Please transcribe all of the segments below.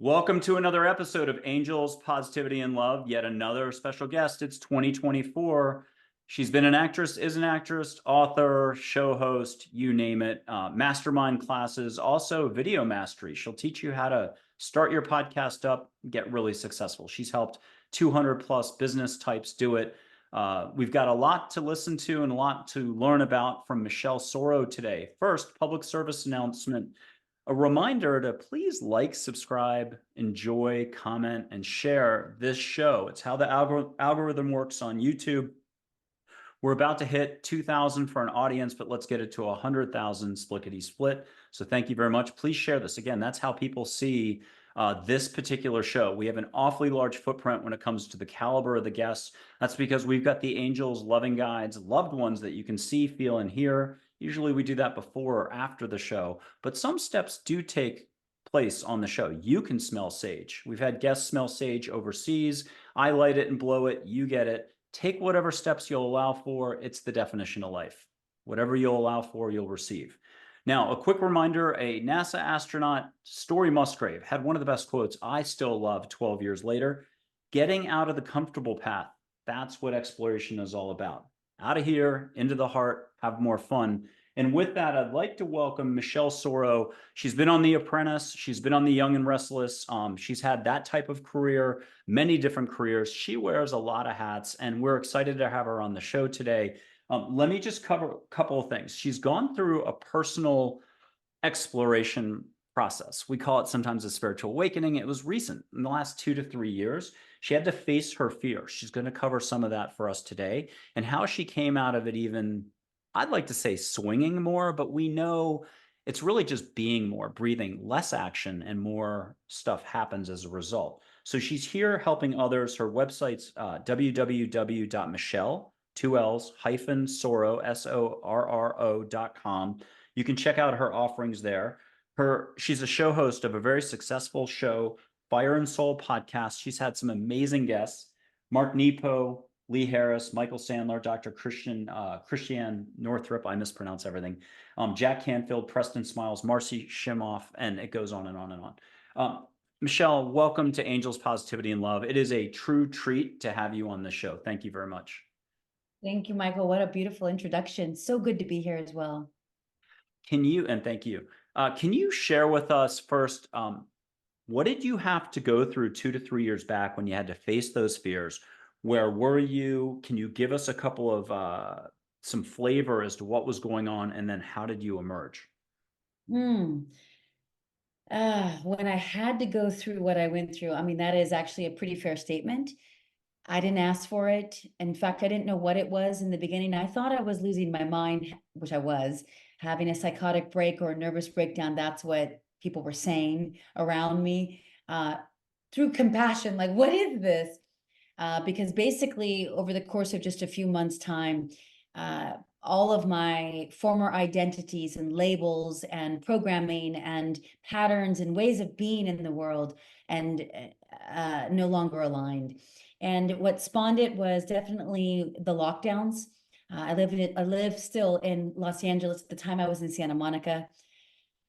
Welcome to another episode of Angels, Positivity, and Love. Yet another special guest. It's 2024. She's been an actress, is an actress, author, show host, you name it. Mastermind classes, also video mastery. She'll teach you how to start your podcast up, get really successful. She's helped 200 plus business types do it. We've got a lot to listen to and a lot to learn about from Michelle Sorro today. First, public service announcement. A reminder to please like, subscribe, enjoy, comment, and share this show. It's how the algorithm works on YouTube. We're about to hit 2,000 for an audience, but let's get it to 100,000 splickety split. So thank you very much. Please share this. Again, that's how people see this particular show. We have an awfully large footprint when it comes to the caliber of the guests. That's because we've got the angels, loving guides, loved ones that you can see, feel, and hear. Usually we do that before or after the show, but some steps do take place on the show. You can smell sage. We've had guests smell sage overseas. I light it and blow it. You get it. Take whatever steps you'll allow for. It's the definition of life. Whatever you'll allow for, you'll receive. Now, a quick reminder, a NASA astronaut, Story Musgrave, had one of the best quotes I still love 12 years later. Getting out of the comfortable path. That's what exploration is all about. Out of here, into the heart, have more fun. And with that, I'd like to welcome Michelle Sorro. She's been on The Apprentice. She's been on The Young and Restless. She's had that type of career, many different careers. She wears a lot of hats, and we're excited to have her on the show today. Let me just cover a couple of things. She's gone through a personal exploration process. We call it sometimes a spiritual awakening. It was recent, in the last 2 to 3 years. She had to face her fear. She's going to cover some of that for us today and how she came out of it even, I'd like to say swinging more, but we know it's really just being more, breathing, less action, and more stuff happens as a result. So she's here helping others. Her website's www.michelle, 2 L's, hyphen Sorro, SORRO.com. You can check out her offerings there. She's a show host of a very successful show, Fire and Soul podcast. She's had some amazing guests: Mark Nepo, Lee Harris, Michael Sandler, Dr. Christiane Northrup, I mispronounce everything, Jack Canfield, Preston Smiles, Marcy Shimoff, and it goes on and on and on. Michelle, welcome to Angels, Positivity, and Love. It is a true treat to have you on the show. Thank you very much. Thank you, Michael. What a beautiful introduction. So good to be here as well. Thank you. Can you share with us first, what did you have to go through 2 to 3 years back when you had to face those fears? Where were you? Can you give us a couple of some flavor as to what was going on, and then how did you emerge? When I had to go through what I went through, I mean, that is actually a pretty fair statement. I didn't ask for it. In fact, I didn't know what it was in the beginning. I thought I was losing my mind, which I was, having a psychotic break or a nervous breakdown. That's what people were saying around me. Through compassion, like, what is this? Because basically, over the course of just a few months' time, all of my former identities and labels and programming and patterns and ways of being in the world and no longer aligned. And what spawned it was definitely the lockdowns. I live still in Los Angeles. At the time I was in Santa Monica.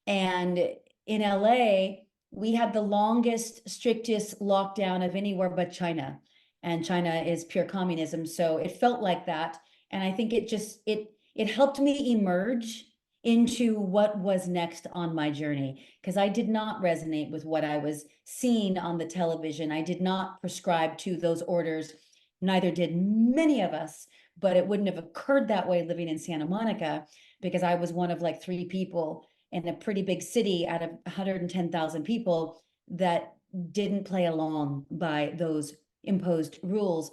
And in LA, we had the longest, strictest lockdown of anywhere but China. And China is pure communism. So it felt like that. And I think it helped me emerge into what was next on my journey, because I did not resonate with what I was seeing on the television. I did not prescribe to those orders. Neither did many of us, but it wouldn't have occurred that way living in Santa Monica, because I was one of like 3 people in a pretty big city out of 110,000 people that didn't play along by those imposed rules.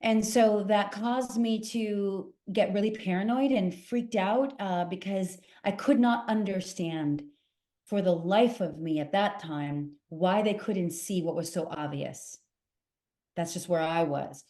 And so that caused me to get really paranoid and freaked out because I could not understand for the life of me at that time why they couldn't see what was so obvious. That's just where I was.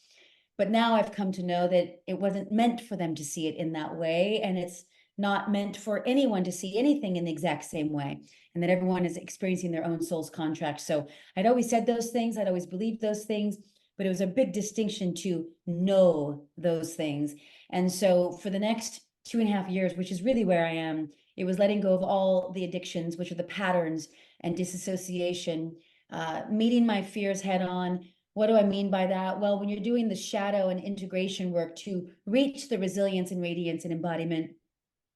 But now I've come to know that it wasn't meant for them to see it in that way. And it's not meant for anyone to see anything in the exact same way. And that everyone is experiencing their own soul's contract. So I'd always said those things. I'd always believed those things. But it was a big distinction to know those things. And so for the next 2.5 years, which is really where I am, it was letting go of all the addictions, which are the patterns and disassociation, meeting my fears head on. What do I mean by that? Well, when you're doing the shadow and integration work to reach the resilience and radiance and embodiment,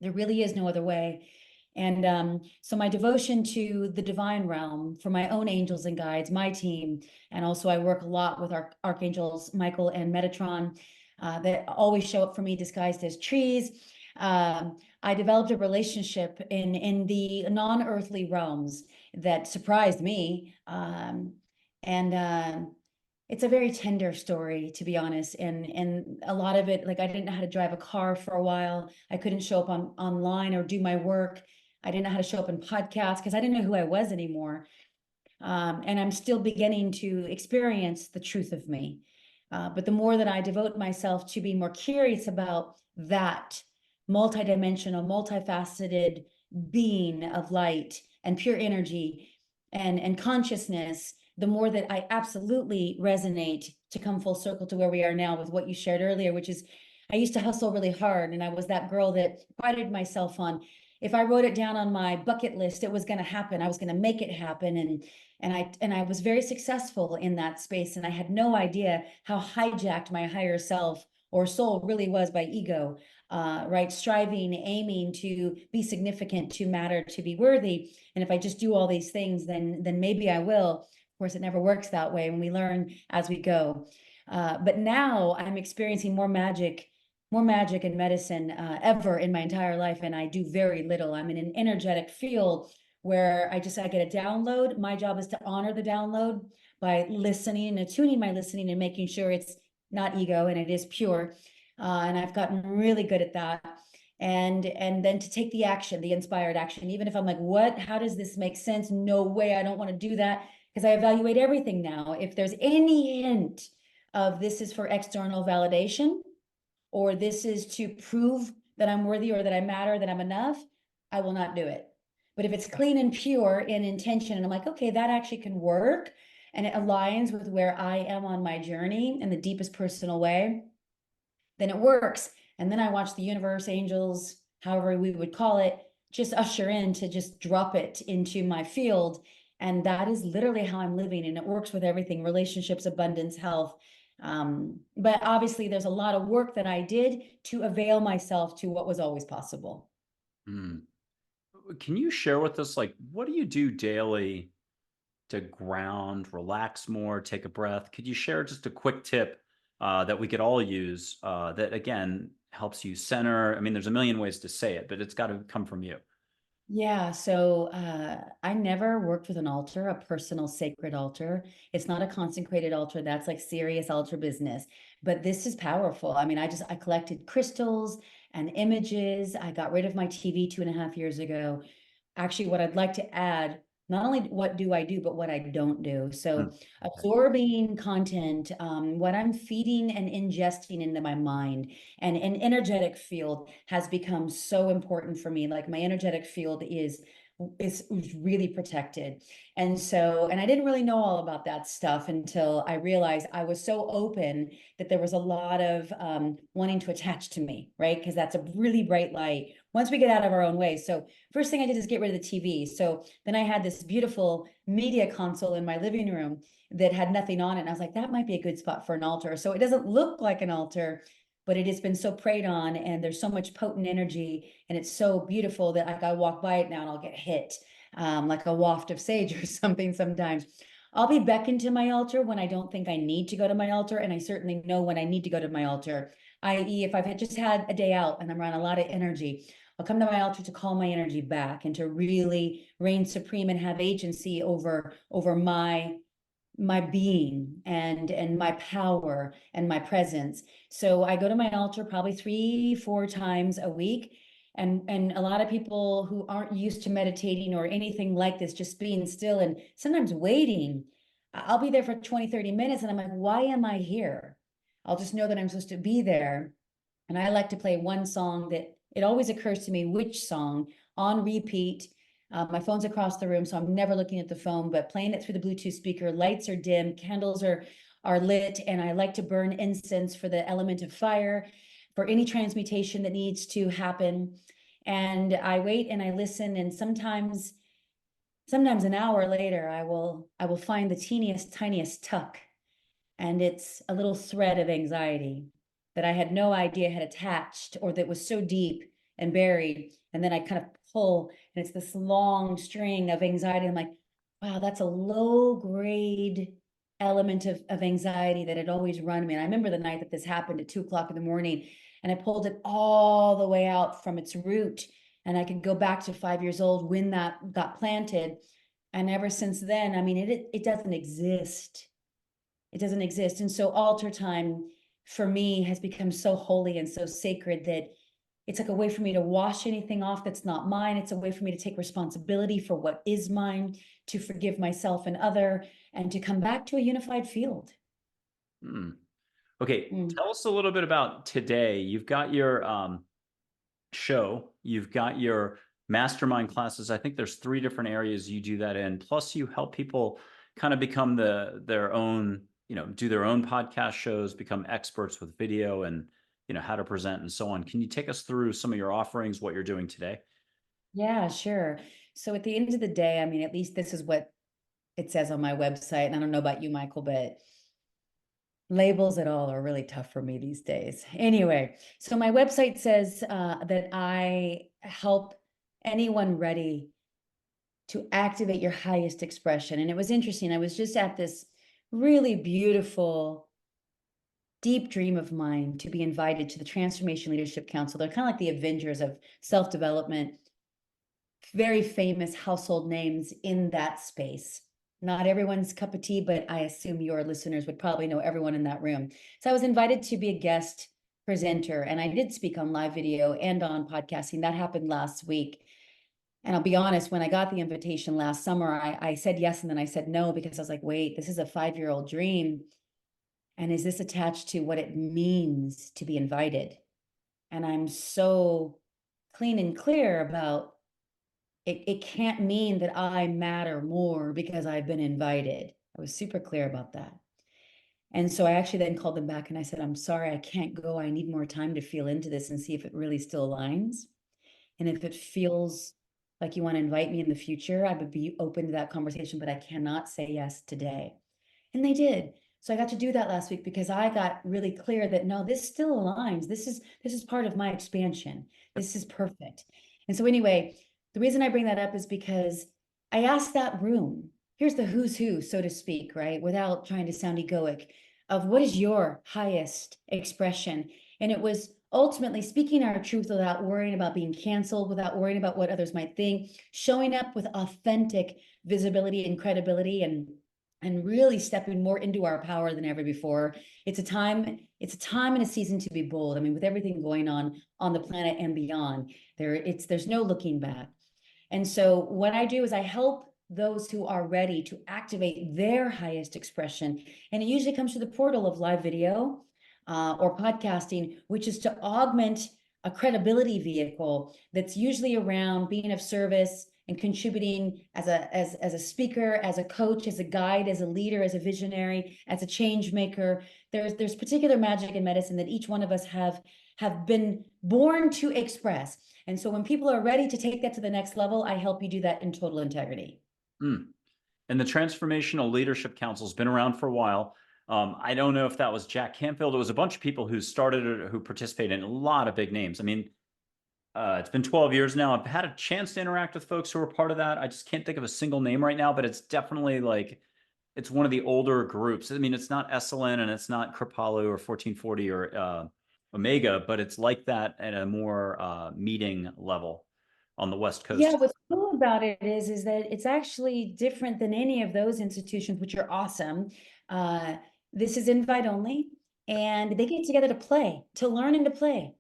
there really is no other way. And so my devotion to the divine realm for my own angels and guides, my team, and also I work a lot with our archangels, Michael and Metatron, that always show up for me disguised as trees. I developed a relationship in the non-earthly realms that surprised me. And it's a very tender story, to be honest. And a lot of it, like I didn't know how to drive a car for a while. I couldn't show up online or do my work. I didn't know how to show up in podcasts because I didn't know who I was anymore. And I'm still beginning to experience the truth of me. But the more that I devote myself to being more curious about that multidimensional, multifaceted being of light and pure energy and consciousness, the more that I absolutely resonate to come full circle to where we are now with what you shared earlier, which is I used to hustle really hard, and I was that girl that prided myself on, if I wrote it down on my bucket list, it was going to happen. I was going to make it happen. And I was very successful in that space. And I had no idea how hijacked my higher self or soul really was by ego, right? Striving, aiming to be significant, to matter, to be worthy. And if I just do all these things, then maybe I will. Of course, it never works that way, and we learn as we go. But now I'm experiencing more magic in medicine ever in my entire life, and I do very little. I'm in an energetic field where I get a download. My job is to honor the download by listening and attuning my listening and making sure it's not ego and it is pure. And I've gotten really good at that. And then to take the action, the inspired action, even if I'm like, what? How does this make sense? No way, I don't want to do that, because I evaluate everything now. If there's any hint of this is for external validation, or this is to prove that I'm worthy or that I matter, that I'm enough, I will not do it. But if it's clean and pure in intention, and I'm like, okay, that actually can work, and it aligns with where I am on my journey in the deepest personal way, then it works. And then I watch the universe, angels, however we would call it, just usher in to just drop it into my field. And that is literally how I'm living. And it works with everything: relationships, abundance, health. But obviously, there's a lot of work that I did to avail myself to what was always possible. Mm. Can you share with us, like, what do you do daily to ground, relax more, take a breath? Could you share just a quick tip that we could all use that, again, helps you center? I mean, there's a million ways to say it, but it's got to come from you. Yeah, so I never worked with an altar, a personal sacred altar. It's not a consecrated altar. That's like serious altar business. But this is powerful. I mean, I collected crystals and images. I got rid of my TV 2.5 years ago. Actually, what I'd like to add, not only what do I do, but what I don't do. So Mm. Okay. absorbing content, what I'm feeding and ingesting into my mind, and an energetic field has become so important for me. Like my energetic field is really protected. And I didn't really know all about that stuff until I realized I was so open that there was a lot of wanting to attach to me, right? Because that's a really bright light once we get out of our own way. So first thing I did is get rid of the TV. So then I had this beautiful media console in my living room that had nothing on it. And I was like, that might be a good spot for an altar. So it doesn't look like an altar, but it has been so preyed on, and there's so much potent energy, and it's so beautiful that like I walk by it now and I'll get hit like a waft of sage or something sometimes. I'll be beckoned to my altar when I don't think I need to go to my altar, and I certainly know when I need to go to my altar, i.e. if I've just had a day out and I'm around a lot of energy, I'll come to my altar to call my energy back and to really reign supreme and have agency over my being and my power and my presence. So I go to my altar probably 3-4 times a week. And a lot of people who aren't used to meditating or anything like this, just being still and sometimes waiting, I'll be there for 20-30 minutes and I'm like, why am I here? I'll just know that I'm supposed to be there. And I like to play one song that it always occurs to me which song on repeat. My phone's across the room, so I'm never looking at the phone, but playing it through the Bluetooth speaker. Lights are dim, candles are lit, and I like to burn incense for the element of fire, for any transmutation that needs to happen. And I wait and I listen, and sometimes sometimes an hour later, I will find the teeniest, tiniest tuck, and it's a little thread of anxiety that I had no idea had attached, or that was so deep and buried. And then I kind of pull, and it's this long string of anxiety. I'm like, wow, that's a low grade element of anxiety that had always run me. And I remember the night that this happened at 2 o'clock in the morning, and I pulled it all the way out from its root. And I could go back to 5 years old when that got planted. And ever since then, I mean, it doesn't exist. It doesn't exist. And so altar time for me has become so holy and so sacred that it's like a way for me to wash anything off that's not mine. It's a way for me to take responsibility for what is mine, to forgive myself and other, and to come back to a unified field. Hmm. Okay, Mm. tell us a little bit about today. You've got your show, you've got your mastermind classes. I think there's 3 different areas you do that in. Plus, you help people kind of become their own, do their own podcast shows, become experts with video and how to present and so on. Can you take us through some of your offerings, what you're doing today? Yeah, sure. So at the end of the day, I mean, at least this is what it says on my website. And I don't know about you, Michael, but labels at all are really tough for me these days. Anyway, so my website says that I help anyone ready to activate your highest expression. And it was interesting. I was just at this really beautiful, deep dream of mine to be invited to the Transformation Leadership Council. They're kind of like the Avengers of self-development, very famous household names in that space. Not everyone's cup of tea, but I assume your listeners would probably know everyone in that room. So I was invited to be a guest presenter, and I did speak on live video and on podcasting. That happened last week. And I'll be honest, when I got the invitation last summer, I said yes, and then I said no, because I was like, wait, this is a 5-year-old dream. And is this attached to what it means to be invited? And I'm so clean and clear about it can't mean that I matter more because I've been invited. I was super clear about that. And so I actually then called them back and I said, I'm sorry, I can't go. I need more time to feel into this and see if it really still aligns. And if it feels like you want to invite me in the future, I would be open to that conversation, but I cannot say yes today. And they did. So I got to do that last week because I got really clear that no, this still aligns. This is part of my expansion. This is perfect. And so anyway, the reason I bring that up is because I asked that room, here's the who's who, so to speak, right? Without trying to sound egoic, of what is your highest expression? And it was ultimately speaking our truth without worrying about being canceled, without worrying about what others might think, showing up with authentic visibility and credibility, and really stepping more into our power than ever before. It's a time and a season to be bold. I mean, with everything going on the planet and beyond, there's no looking back. And so what I do is I help those who are ready to activate their highest expression. And it usually comes through the portal of live video or podcasting, which is to augment a credibility vehicle that's usually around being of service and contributing as a speaker, as a coach, as a guide, as a leader, as a visionary, as a change maker. There's particular magic in medicine that each one of us have been born to express. And so when people are ready to take that to the next level, I help you do that in total integrity. Mm. And the Transformational Leadership Council has been around for a while. I don't know if that was Jack Canfield. It was a bunch of people who started it, who participated in a lot of big names. I mean, it's been 12 years now. I've had a chance to interact with folks who are part of that. I just can't think of a single name right now, but it's definitely like, it's one of the older groups. I mean, it's not SLN and it's not Kripalu or 1440 or Omega, but it's like that at a more meeting level on the West Yeah, Coast. what's cool about it is that it's actually different than any of those institutions, which are awesome. Uh, this is invite only, and they get together to play, to learn and to play.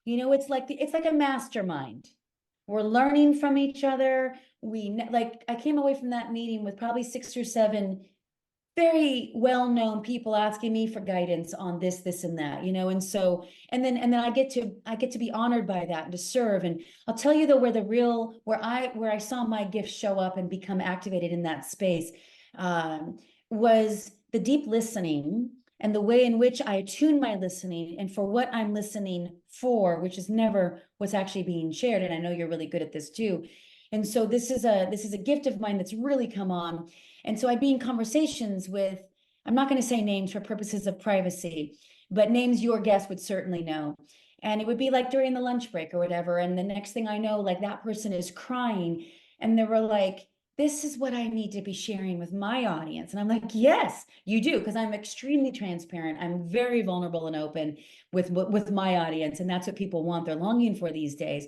You know, it's like a mastermind. We're learning from each other. Like I came away from that meeting with probably 6 or 7 very well-known people asking me for guidance on this and that, you know. And so and then I get to be honored by that and to serve. And I'll tell you though, where I saw my gifts show up and become activated in that space was the deep listening and the way in which I attune my listening and for what I'm listening for, which is never what's actually being shared. And I know you're really good at this too. And so this is a gift of mine that's really come on. And so I'd be in conversations with, I'm not going to say names for purposes of privacy, but names your guest would certainly know. And it would be like during the lunch break or whatever. And the next thing I know, like that person is crying. And they were like, this is what I need to be sharing with my audience. And I'm like, yes, you do, because I'm extremely transparent. I'm very vulnerable and open with my audience. And that's what people want. They're longing for these days.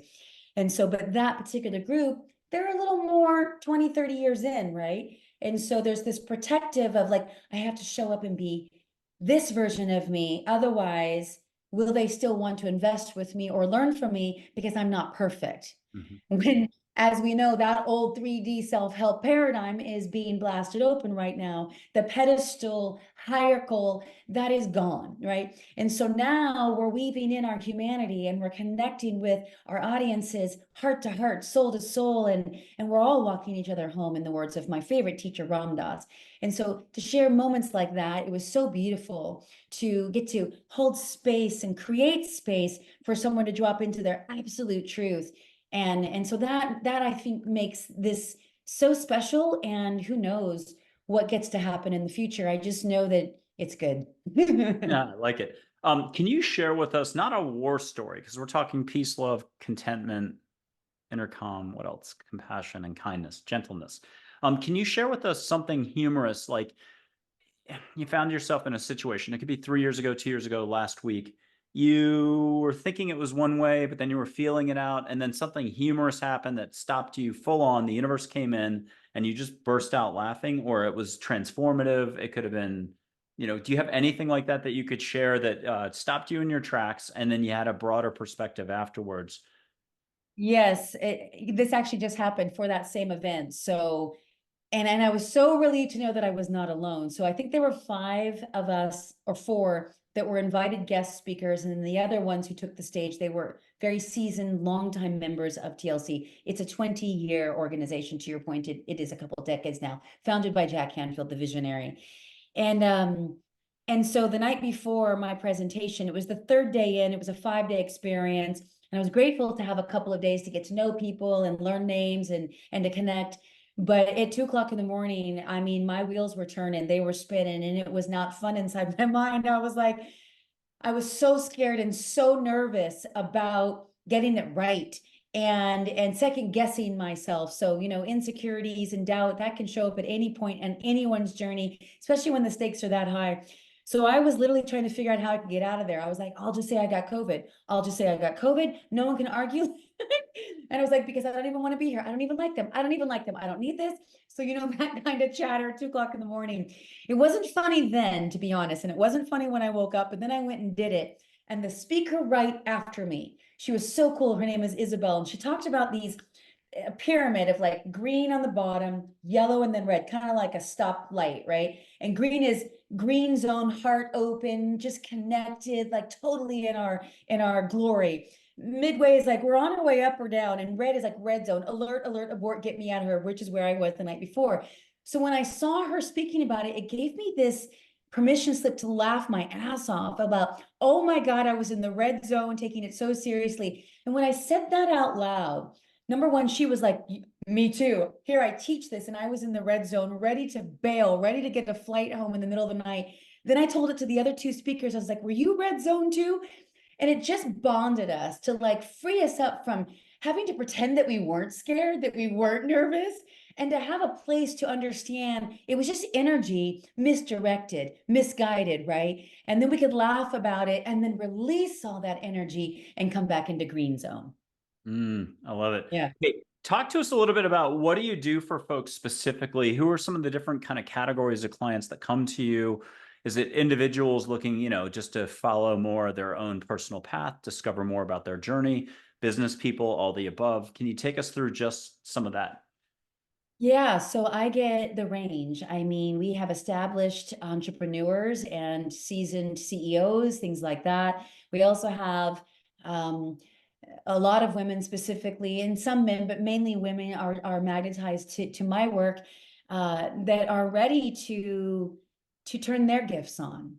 And so, but that particular group, they're a little more 20, 30 years in, right? And so there's this protective of like, I have to show up and be this version of me. Otherwise, will they still want to invest with me or learn from me because I'm not perfect? Mhm. When, as we know, that old 3D self-help paradigm is being blasted open right now. The pedestal hierarchical, that is gone, right? And so now we're weaving in our humanity and we're connecting with our audiences heart to heart, soul to soul, and we're all walking each other home, in the words of my favorite teacher, Ram Dass. And so to share moments like that, it was so beautiful to get to hold space and create space for someone to drop into their absolute truth. And so that I think makes this so special, and who knows what gets to happen in the future. I just know that it's good. Yeah, I like it. Can you share with us, not a war story, because we're talking peace, love, contentment, intercom, what else? Compassion and kindness, gentleness. Can you share with us something humorous, like you found yourself in a situation, it could be 3 years ago, 2 years ago, last week. You were thinking it was one way, but then you were feeling it out, and then something humorous happened that stopped you full on. The universe came in and you just burst out laughing, or it was transformative. It could have been, do you have anything like that that you could share that stopped you in your tracks and then you had a broader perspective afterwards? Yes, this actually just happened for that same event. So, and I was so relieved to know that I was not alone. So I think there were 5 of us, or 4, that were invited guest speakers, and then the other ones who took the stage, they were very seasoned, longtime members of TLC. It's a 20-year organization. To your point, it is a couple of decades now, founded by Jack Canfield, the visionary. And so the night before my presentation, it was the 3rd day in, it was a 5-day experience. And I was grateful to have a couple of days to get to know people and learn names and to connect. But at 2 o'clock in the morning, I mean, my wheels were turning, they were spinning, and it was not fun inside my mind. I was like, I was so scared and so nervous about getting it right, and second guessing myself. So, insecurities and doubt that can show up at any point in anyone's journey, especially when the stakes are that high. So I was literally trying to figure out how I could get out of there. I was like, I'll just say I got COVID. I'll just say I got COVID. No one can argue. And I was like, because I don't even want to be here. I don't even like them. I don't even like them. I don't need this. So, that kind of chatter at 2 o'clock in the morning. It wasn't funny then, to be honest. And it wasn't funny when I woke up, but then I went and did it. And the speaker right after me, she was so cool. Her name is Isabel. And she talked about these a pyramid of like green on the bottom, yellow, and then red, kind of like a stoplight, right? And green is green zone, heart open, just connected, like totally in our glory. Midway is like we're on our way up or down, and red is like red zone, alert, alert, abort, get me out of here, which is where I was the night before. So when I saw her speaking about it, it gave me this permission slip to laugh my ass off about, oh my God, I was in the red zone, taking it so seriously. And when I said that out loud, number one, she was like, me too. Here, I teach this. And I was in the red zone, ready to bail, ready to get a flight home in the middle of the night. Then I told it to the other 2 speakers. I was like, were you red zone too? And it just bonded us to like free us up from having to pretend that we weren't scared, that we weren't nervous, and to have a place to understand it was just energy misdirected, misguided, right? And then we could laugh about it and then release all that energy and come back into green zone. I love it. Yeah. Hey, talk to us a little bit about what do you do for folks specifically? Who are some of the different kind of categories of clients that come to you? Is it individuals looking, just to follow more of their own personal path, discover more about their journey, business people, all the above? Can you take us through just some of that? Yeah, so I get the range. I mean, we have established entrepreneurs and seasoned CEOs, things like that. We also have um, a lot of women specifically, and some men, but mainly women are magnetized to my work, that are ready to turn their gifts on.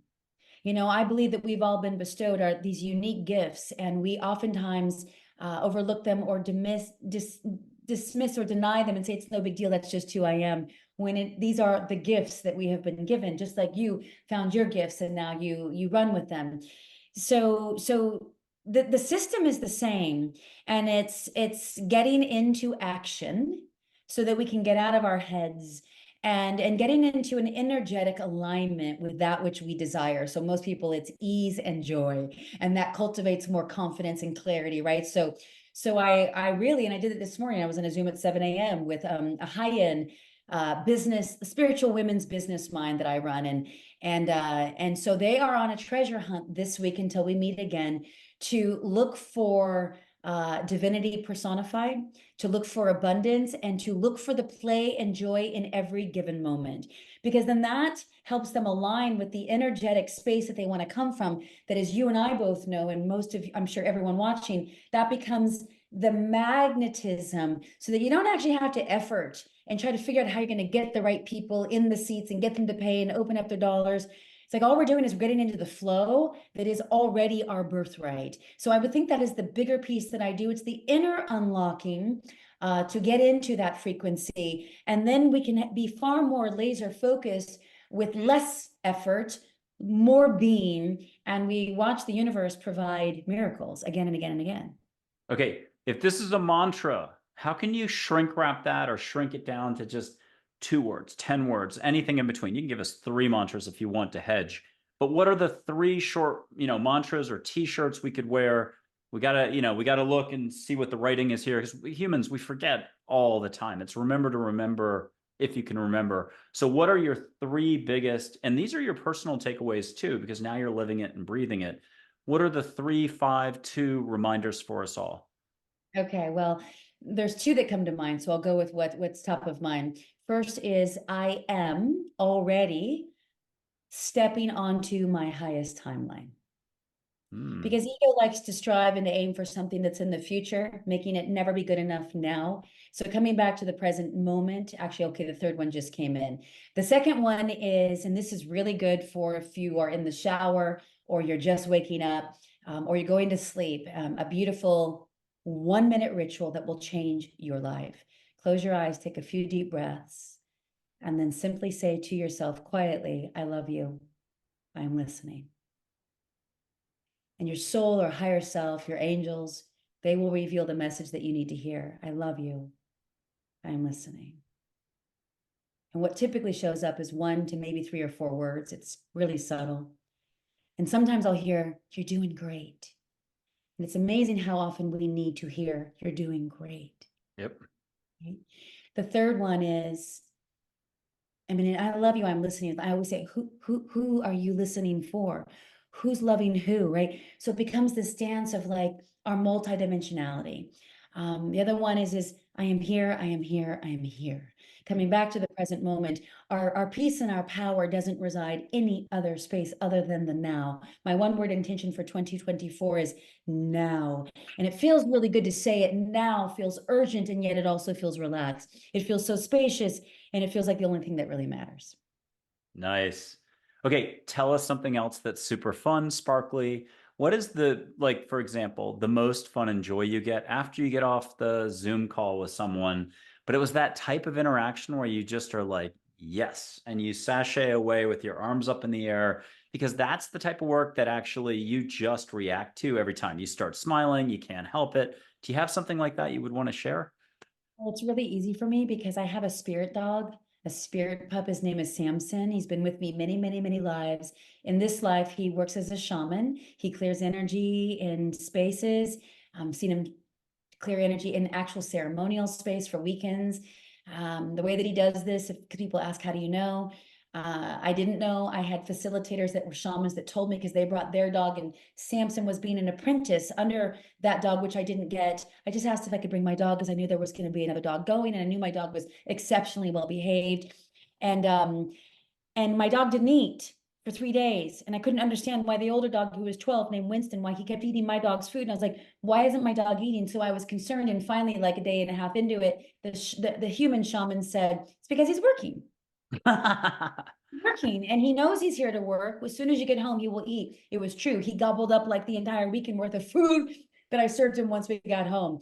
I believe that we've all been bestowed these unique gifts, and we oftentimes overlook them or dismiss or deny them and say it's no big deal, that's just who I am, when these are the gifts that we have been given, just like you found your gifts and now you run with them. So the system is the same, and it's getting into action so that we can get out of our heads and getting into an energetic alignment with that which we desire. So most people, it's ease and joy, and that cultivates more confidence and clarity, right? So I really, and I did it this morning, I was in a Zoom at 7 a.m. with a high-end business, spiritual women's business mind that I run. And so they are on a treasure hunt this week until we meet again, to look for divinity personified, to look for abundance, and to look for the play and joy in every given moment. Because then that helps them align with the energetic space that they want to come from. That, as you and I both know, and most of, I'm sure everyone watching, that becomes the magnetism, so that you don't actually have to effort and try to figure out how you're going to get the right people in the seats and get them to pay and open up their dollars. It's like all we're doing is we're getting into the flow that is already our birthright. So I would think that is the bigger piece that I do. It's the inner unlocking to get into that frequency. And then we can be far more laser focused with less effort, more being, and we watch the universe provide miracles again and again and again. Okay, if this is a mantra, how can you shrink wrap that or shrink it down to just 2 words, 10 words, anything in between? You can give us 3 mantras if you want to hedge. But what are the 3 short, mantras or t-shirts we could wear? We gotta, we gotta look and see what the writing is here, because humans, we forget all the time. It's remember to remember if you can remember. So what are your 3 biggest, and these are your personal takeaways too, because now you're living it and breathing it. What are the 3, 5, 2 reminders for us all? Okay, well, there's 2 that come to mind, so I'll go with what's top of mind. First is, I am already stepping onto my highest timeline. Because ego likes to strive and to aim for something that's in the future, making it never be good enough now. So coming back to the present moment, actually, okay, the 3rd one just came in. The second one is, and this is really good for if you are in the shower or you're just waking up, or you're going to sleep, a beautiful 1-minute ritual that will change your life. Close your eyes, take a few deep breaths, and then simply say to yourself quietly, I love you. I'm listening. And your soul or higher self, your angels, they will reveal the message that you need to hear. I love you. I'm listening. And what typically shows up is 1 to maybe 3 or 4 words. It's really subtle. And sometimes I'll hear, you're doing great. And it's amazing how often we need to hear, you're doing great. Yep. Right? The 3rd one is, I love you, I'm listening. I always say, who are you listening for? Who's loving who, right? So it becomes this dance of like our multidimensionality. The other one is I am here, I am here, I am here. Coming back to the present moment, our peace and our power doesn't reside any other space other than the now. My 1-word intention for 2024 is now. And it feels really good to say it now, feels urgent, and yet it also feels relaxed. It feels so spacious, and it feels like the only thing that really matters. Nice. Okay, tell us something else that's super fun, sparkly. What is like, for example, the most fun and joy you get after you get off the Zoom call with someone, but it was that type of interaction where you just are like, yes, and you sashay away with your arms up in the air, because that's the type of work that actually you just react to every time. You start smiling, you can't help it. Do you have something like that you would want to share? Well, it's really easy for me because I have a spirit dog, a spirit pup. His name is Samson. He's been with me many, many, many lives. In this life, he works as a shaman. He clears energy in spaces. Seen him clear energy in actual ceremonial space for weekends. The way that he does this, if people ask, how do you know? I didn't know. I had facilitators that were shamans that told me, because they brought their dog, and Samson was being an apprentice under that dog, which I didn't get. I just asked if I could bring my dog because I knew there was going to be another dog going, and I knew my dog was exceptionally well behaved. And my dog didn't eat for 3 days, and I couldn't understand why the older dog, who was 12, named Winston, why he kept eating my dog's food. And I was like, why isn't my dog eating? So I was concerned, and finally, like a day and a half into it, the human shaman said, it's because he's working. Working, and he knows he's here to work. As soon as you get home, he will eat. It was true. He gobbled up like the entire weekend worth of food that I served him once we got home.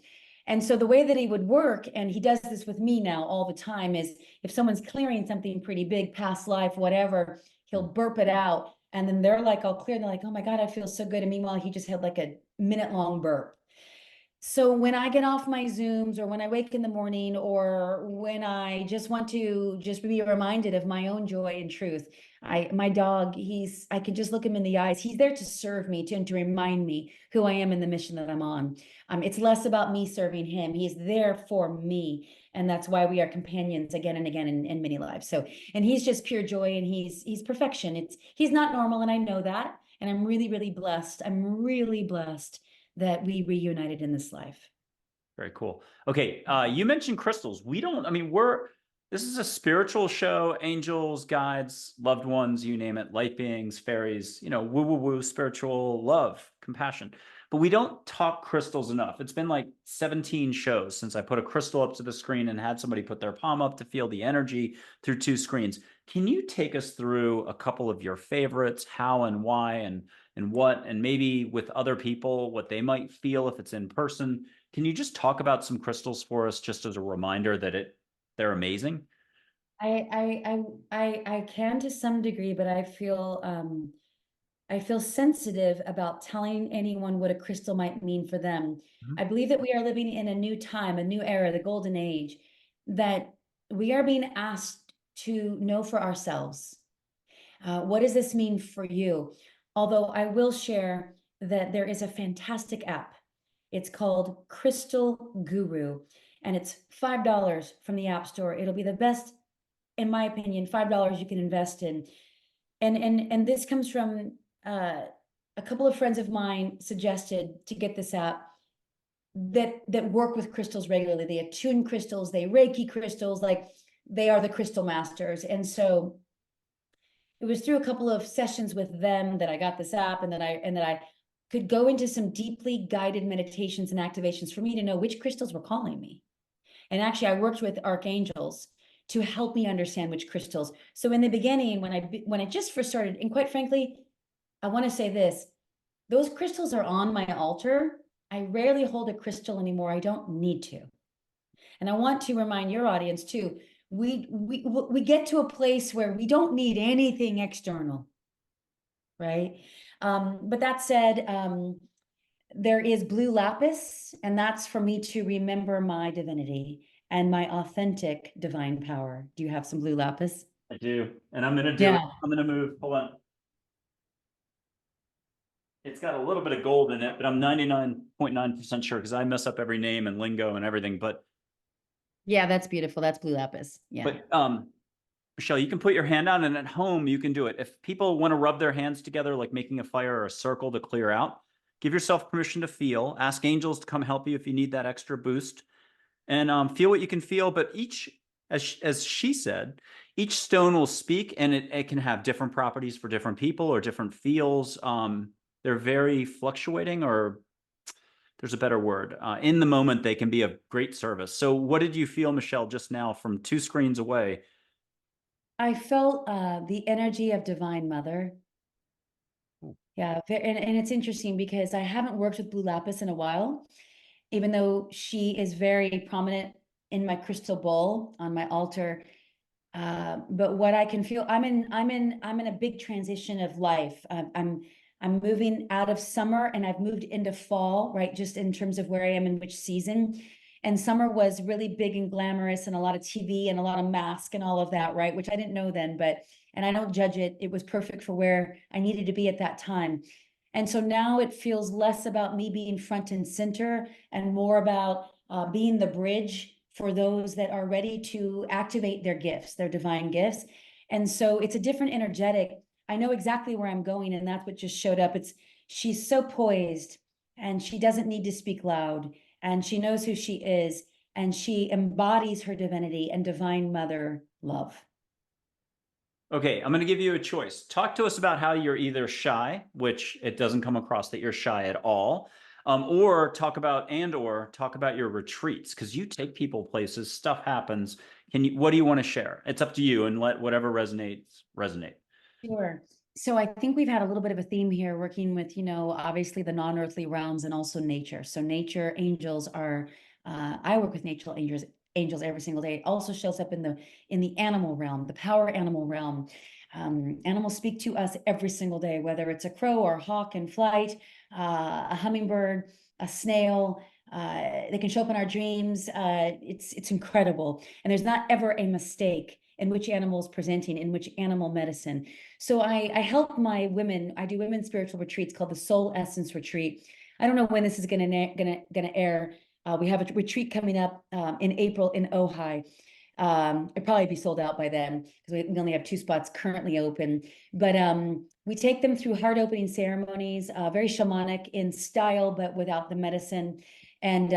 And so the way that he would work, and he does this with me now all the time, is if someone's clearing something pretty big, past life, whatever, he'll burp it out. And then they're like, all clear. And they're like, oh my God, I feel so good. And meanwhile, he just had like a minute-long burp. So when I get off my Zooms, or when I wake in the morning, or when I just want to just be reminded of my own joy and truth, my dog, I can just look him in the eyes. He's there to serve me, and to remind me who I am and the mission that I'm on. It's less about me serving him. He's there for me. And that's why we are companions again and again in many lives. So, and he's just pure joy, and he's perfection. He's not normal. And I know that. And I'm really, really blessed. I'm really blessed that we reunited in this life. Very cool. Okay, you mentioned crystals. This is a spiritual show, angels, guides, loved ones, you name it, light beings, fairies, woo, woo, woo, spiritual, love, compassion. But we don't talk crystals enough. It's been like 17 shows since I put a crystal up to the screen and had somebody put their palm up to feel the energy through 2 screens. Can you take us through a couple of your favorites, how and why, and what, and maybe with other people, what they might feel if it's in person? Can you just talk about some crystals for us, just as a reminder that they're amazing? I can to some degree, but I feel sensitive about telling anyone what a crystal might mean for them. Mhm. I believe that we are living in a new time, a new era, the golden age, that we are being asked to know for ourselves. What does this mean for you? Although I will share that there is a fantastic app. It's called Crystal Guru, and it's $5 from the App Store. It'll be the best, in my opinion, $5 you can invest in. And this comes from a couple of friends of mine suggested to get this app that work with crystals regularly. They attune crystals, they Reiki crystals, like they are the crystal masters. And so it was through a couple of sessions with them that I got this app, and that I could go into some deeply guided meditations and activations for me to know which crystals were calling me. And actually, I worked with archangels to help me understand which crystals. So in the beginning, when I just first started, and quite frankly, I want to say this, those crystals are on my altar. I rarely hold a crystal anymore. I don't need to. And I want to remind your audience too, we get to a place where we don't need anything external, right? But that said, there is blue lapis, and that's for me to remember my divinity and my authentic divine power. Do you have some blue lapis? I do, and I'm gonna do it. Yeah. I'm gonna move. Hold on. It's got a little bit of gold in it, but I'm 99.9% sure, because I mess up every name and lingo and everything. But Yeah, that's beautiful. That's blue lapis. Yeah. Michelle, you can put your hand on, and at home you can do it. If people want to rub their hands together, like making a fire or a circle to clear out, give yourself permission to feel. Ask angels to come help you if you need that extra boost, and feel what you can feel. But as she said, each stone will speak, and it can have different properties for different people or different feels. They're very fluctuating, or there's a better word. In the moment, they can be of great service. So what did you feel, Michelle, just now from 2 screens away? I felt the energy of Divine Mother. Yeah, and it's interesting because I haven't worked with blue lapis in a while, even though she is very prominent in my crystal bowl on my altar. But what I can feel, I'm in a big transition of life. I'm moving out of summer, and I've moved into fall, right? Just in terms of where I am in which season. And summer was really big and glamorous, and a lot of TV and a lot of mask and all of that, right? Which I didn't know then, and I don't judge it. It was perfect for where I needed to be at that time. And so now it feels less about me being front and center, and more about being the bridge for those that are ready to activate their gifts, their divine gifts. And so it's a different energetic. I know exactly where I'm going, and that's what just showed up. She's so poised, and she doesn't need to speak loud, and she knows who she is, and she embodies her divinity and divine mother love. Okay, I'm going to give you a choice. Talk to us about how you're either shy, which it doesn't come across that you're shy at all, or talk about your retreats, because you take people places, stuff happens. What do you want to share? It's up to you, and let whatever resonates resonate. Sure. So I think we've had a little bit of a theme here working with, obviously the non-earthly realms and also nature. So nature angels are I work with nature angels every single day. It also shows up in the animal realm, the power animal realm. Animals speak to us every single day, whether it's a crow or a hawk in flight, a hummingbird, a snail. They can show up in our dreams. It's incredible, and there's not ever a mistake in which animal is presenting, in which animal medicine. So I help my women. I do women's spiritual retreats called the Soul Essence Retreat. I don't know when this is gonna air. We have a retreat coming up in April in Ojai. It'll probably be sold out by then because we only have 2 spots currently open. But we take them through heart opening ceremonies, very shamanic in style, but without the medicine, and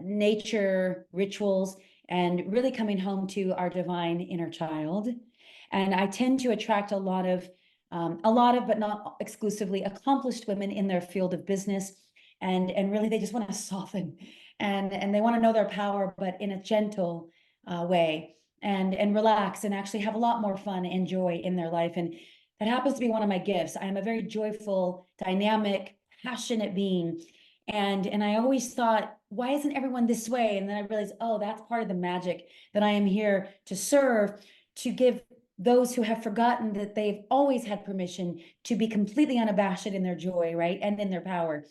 nature rituals, and really coming home to our divine inner child. And I tend to attract a lot of, but not exclusively, accomplished women in their field of business. And really, they just want to soften, and they want to know their power, but in a gentle way, and relax, and actually have a lot more fun and joy in their life. And that happens to be one of my gifts. I am a very joyful, dynamic, passionate being. And I always thought, why isn't everyone this way? And then I realized, oh, that's part of the magic, that I am here to serve, to give those who have forgotten that they've always had permission to be completely unabashed in their joy, right? And in their power.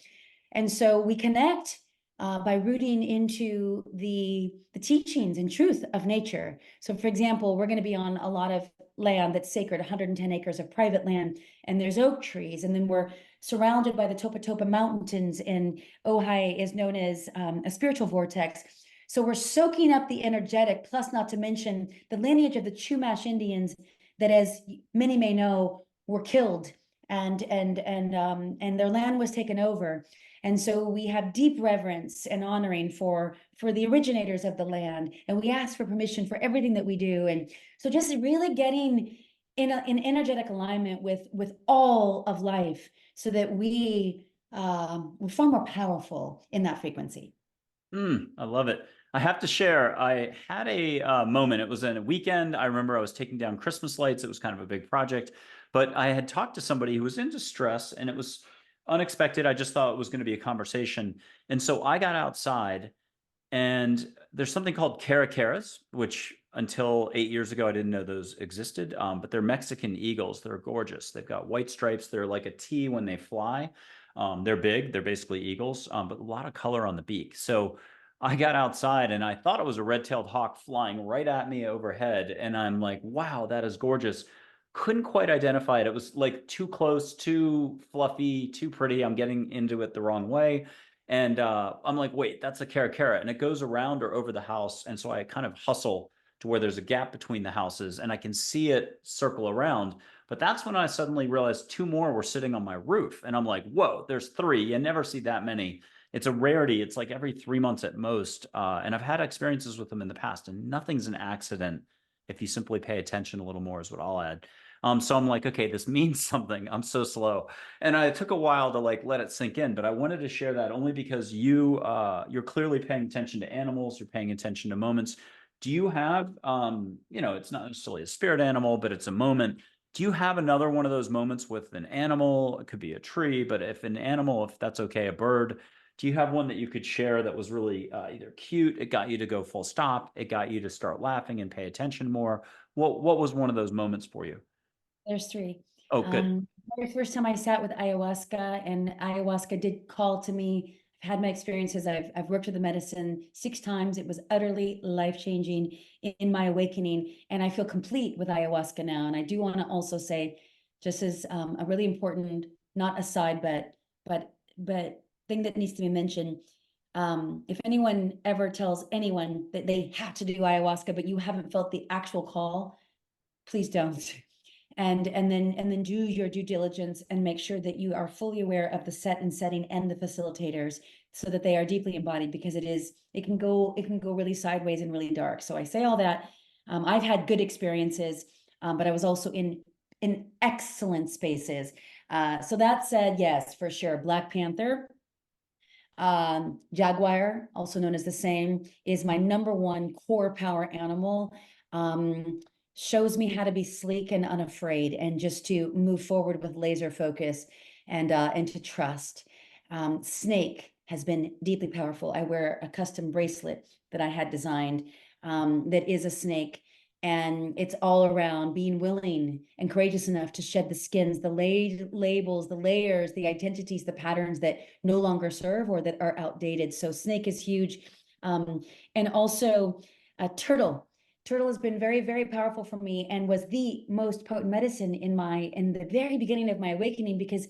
And so we connect by rooting into the teachings and truth of nature. So for example, we're going to be on a lot of land that's sacred, 110 acres of private land, and there's oak trees. And then we're surrounded by the Topa Topa Mountains, and Ojai is known as a spiritual vortex. So we're soaking up the energetic, plus not to mention the lineage of the Chumash Indians that, as many may know, were killed, and their land was taken over. And so we have deep reverence and honoring for the originators of the land, and we ask for permission for everything that we do. And so just really getting in energetic alignment with all of life, so that we're far more powerful in that frequency. I love it. I have to share, I had a moment. It was in a weekend. I remember I was taking down Christmas lights. It was kind of a big project, but I had talked to somebody who was in distress, and it was unexpected. I just thought it was going to be a conversation. And so I got outside, and there's something called caracaras, which until 8 years ago, I didn't know those existed. But they're Mexican eagles. They're gorgeous. They've got white stripes. They're like a T when they fly. They're big. They're basically eagles, but a lot of color on the beak. So I got outside, and I thought it was a red-tailed hawk flying right at me overhead. And I'm like, wow, that is gorgeous. Couldn't quite identify it. It was like too close, too fluffy, too pretty. I'm getting into it the wrong way. And I'm like, wait, that's a caracara. And it goes around or over the house. And so I kind of hustle to where there's a gap between the houses, and I can see it circle around. But that's when I suddenly realized 2 more were sitting on my roof. And I'm like, whoa, there's 3. You never see that many. It's a rarity. It's like every 3 months at most. And I've had experiences with them in the past, and nothing's an accident if you simply pay attention a little more, is what I'll add. So I'm like, okay, this means something. I'm so slow. And it took a while to like let it sink in, but I wanted to share that only because you're clearly paying attention to animals, you're paying attention to moments. Do you have, it's not necessarily a spirit animal, but it's a moment. Do you have another one of those moments with an animal? It could be a tree, but if an animal, if that's okay, a bird, do you have one that you could share that was really either cute, it got you to go full stop, it got you to start laughing and pay attention more? What was one of those moments for you? There's 3. Oh, good. Very first time I sat with ayahuasca, and ayahuasca did call to me. I've had my experiences. I've worked with the medicine 6 times. It was utterly life-changing in my awakening, and I feel complete with ayahuasca now. And I do want to also say, just as a really important, not aside, but thing that needs to be mentioned. If anyone ever tells anyone that they have to do ayahuasca, but you haven't felt the actual call, please don't. And then do your due diligence and make sure that you are fully aware of the set and setting and the facilitators, so that they are deeply embodied, because it can go really sideways and really dark. So I say all that. I've had good experiences, but I was also in excellent spaces. So that said, yes, for sure, Black Panther. Jaguar, also known as the same, is my #1 core power animal. Shows me how to be sleek and unafraid, and just to move forward with laser focus, and to trust. Snake has been deeply powerful. I wear a custom bracelet that I had designed that is a snake. And it's all around being willing and courageous enough to shed the skins, the labels, the layers, the identities, the patterns that no longer serve or that are outdated. So snake is huge. And also a turtle. Turtle has been very, very powerful for me and was the most potent medicine in the very beginning of my awakening, because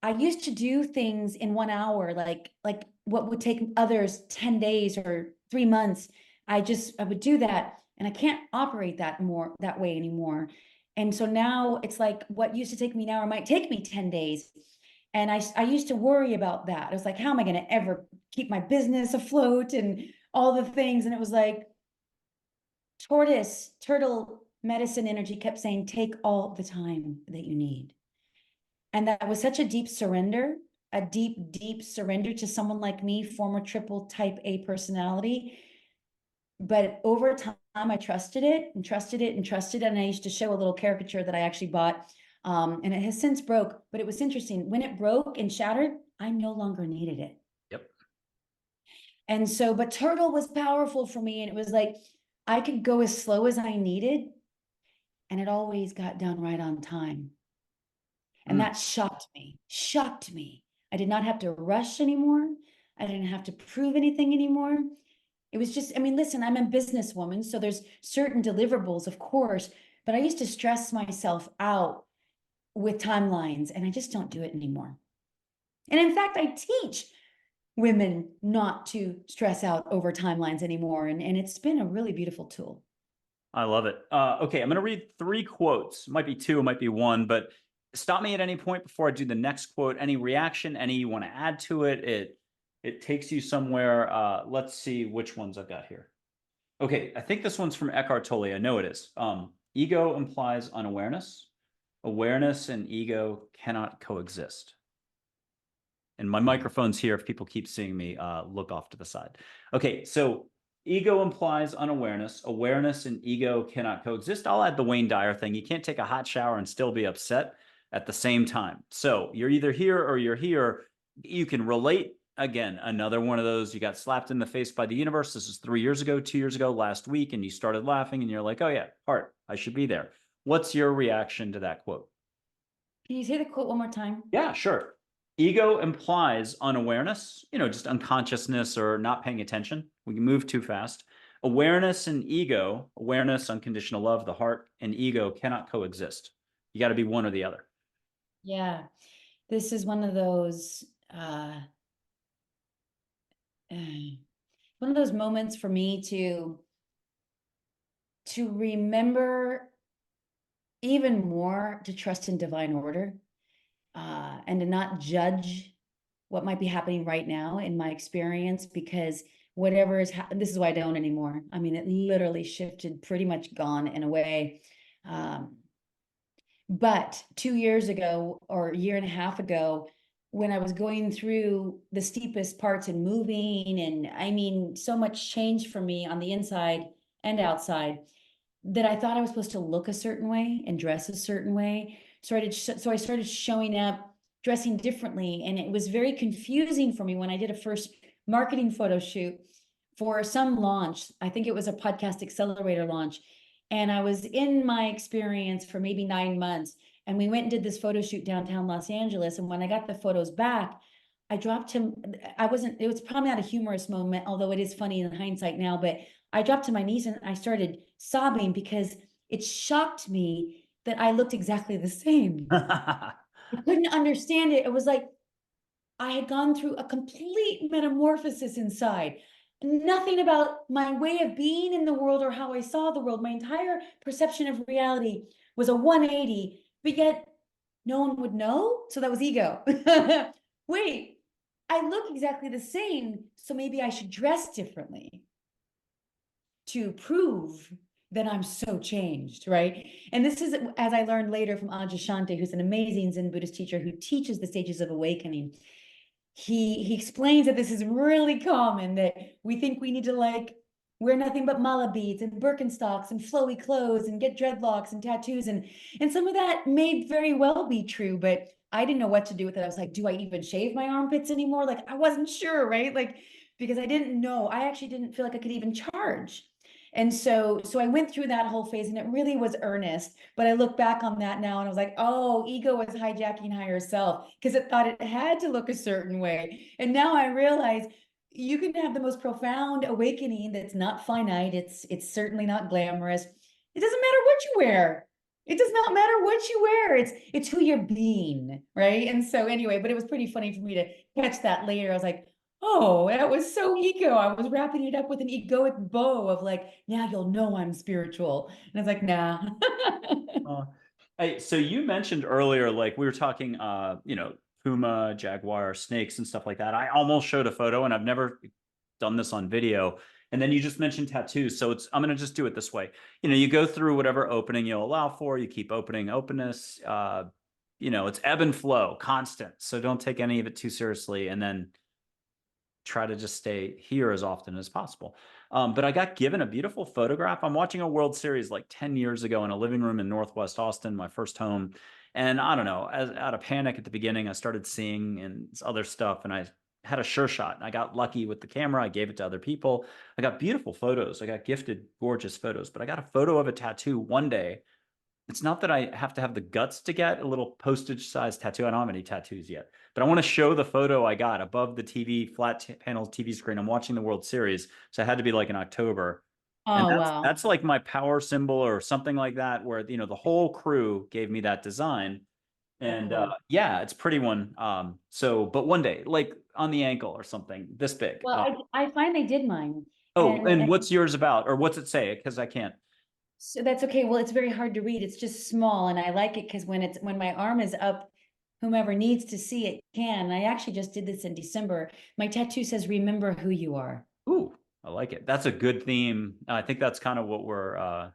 I used to do things in 1 hour, like what would take others 10 days or 3 months. I would do that, and I can't operate that way anymore. And so now it's like what used to take me an hour might take me 10 days. And I used to worry about that. I was like, how am I going to ever keep my business afloat and all the things? And it was like turtle medicine energy kept saying, take all the time that you need. And that was such a deep surrender, a deep, deep surrender to someone like me, former triple type A personality. But over time, I trusted it and trusted it and trusted it. And I used to show a little caricature that I actually bought. And it has since broke, but it was interesting. When it broke and shattered, I no longer needed it. Yep. And so, but turtle was powerful for me. And it was like, I could go as slow as I needed, and it always got done right on time. And that shocked me. I did not have to rush anymore. I didn't have to prove anything anymore. It was just, I mean, listen, I'm a businesswoman, so there's certain deliverables, of course, but I used to stress myself out with timelines, and I just don't do it anymore. And in fact, I teach women not to stress out over timelines anymore. And it's been a really beautiful tool. I love it. Okay, I'm going to read 3 quotes. It might be 2, it might be 1, but stop me at any point before I do the next quote. Any reaction, any you want to add to it? It takes you somewhere. Let's see which ones I've got here. Okay, I think this one's from Eckhart Tolle. I know it is. Ego implies unawareness. Awareness and ego cannot coexist. And my microphone's here. If people keep seeing me, look off to the side. Okay, so ego implies unawareness. Awareness and ego cannot coexist. I'll add the Wayne Dyer thing. You can't take a hot shower and still be upset at the same time. So you're either here or you're here. You can relate. Again, another one of those, you got slapped in the face by the universe. This is 3 years ago, 2 years ago, last week, and you started laughing and you're like, oh yeah, heart, I should be there. What's your reaction to that quote? Can you say the quote one more time? Yeah, sure. Ego implies unawareness, just unconsciousness or not paying attention. We can move too fast. Awareness and ego, awareness, unconditional love, the heart, and ego cannot coexist. You got to be one or the other. Yeah, this is one of those moments for me to remember even more to trust in divine order, and to not judge what might be happening right now in my experience, because whatever is this is why I don't anymore. I mean, it literally shifted, pretty much gone in a way. But 2 years ago or a year and a half ago, when I was going through the steepest parts and moving, and I mean, so much change for me on the inside and outside, that I thought I was supposed to look a certain way and dress a certain way. So I started showing up dressing differently. And it was very confusing for me when I did a first marketing photo shoot for some launch. I think it was a podcast accelerator launch. And I was in my experience for maybe 9 months. And we went and did this photo shoot downtown Los Angeles. And when I got the photos back, I dropped him. It was probably not a humorous moment, although it is funny in hindsight now, but I dropped to my knees and I started sobbing because it shocked me that I looked exactly the same. I couldn't understand it. It was like I had gone through a complete metamorphosis inside. Nothing about my way of being in the world or how I saw the world. My entire perception of reality was a 180, but yet no one would know. So that was ego. Wait, I look exactly the same, so maybe I should dress differently to prove that I'm so changed, right? And this is, as I learned later from Adyashanti, who's an amazing Zen Buddhist teacher who teaches the stages of awakening. He explains that this is really common, that we think we need to like wear nothing but mala beads and Birkenstocks and flowy clothes and get dreadlocks and tattoos. And some of that may very well be true, but I didn't know what to do with it. I was like, do I even shave my armpits anymore? Like, I wasn't sure, right? Like, because I didn't know, I actually didn't feel like I could even charge. And so I went through that whole phase and it really was earnest. But I look back on that now and I was like, oh, ego was hijacking higher self because it thought it had to look a certain way. And now I realize you can have the most profound awakening that's not finite. It's certainly not glamorous. It doesn't matter what you wear. It does not matter what you wear. It's who you're being, right? And so anyway, but it was pretty funny for me to catch that later. I was like, oh, that was so ego. I was wrapping it up with an egoic bow of like, now you'll know I'm spiritual. And I was like, nah. Uh, Hey, so you mentioned earlier, like we were talking, puma, jaguar, snakes, and stuff like that. I almost showed a photo, and I've never done this on video. And then you just mentioned tattoos, so I'm gonna just do it this way. You go through whatever opening you'll allow for. You keep opening openness. It's ebb and flow, constant. So don't take any of it too seriously, and then try to just stay here as often as possible. But I got given a beautiful photograph. I'm watching a World Series like 10 years ago in a living room in Northwest Austin, my first home. And I don't know, out of panic at the beginning, I started seeing and other stuff, and I had a sure shot. And I got lucky with the camera. I gave it to other people. I got beautiful photos. I got gifted gorgeous photos, but I got a photo of a tattoo one day. It's not that I have to have the guts to get a little postage sized tattoo. I don't have any tattoos yet, but I want to show the photo I got above the TV, panel TV screen. I'm watching the World Series. So it had to be like in October. And Oh, wow. that's like my power symbol or something like that, where, the whole crew gave me that design. And Cool. yeah, it's a pretty one. But one day, like on the ankle or something this big. Well, I finally did mine. And And what's yours about? Or what's it say? Because I can't. so that's okay. Well, it's very hard to read. It's just small, and I like it because when my arm is up, whomever needs to see it can. And I actually just did this in December. My tattoo says, "Remember who you are." Ooh, I like it. That's a good theme. I think that's kind of what we're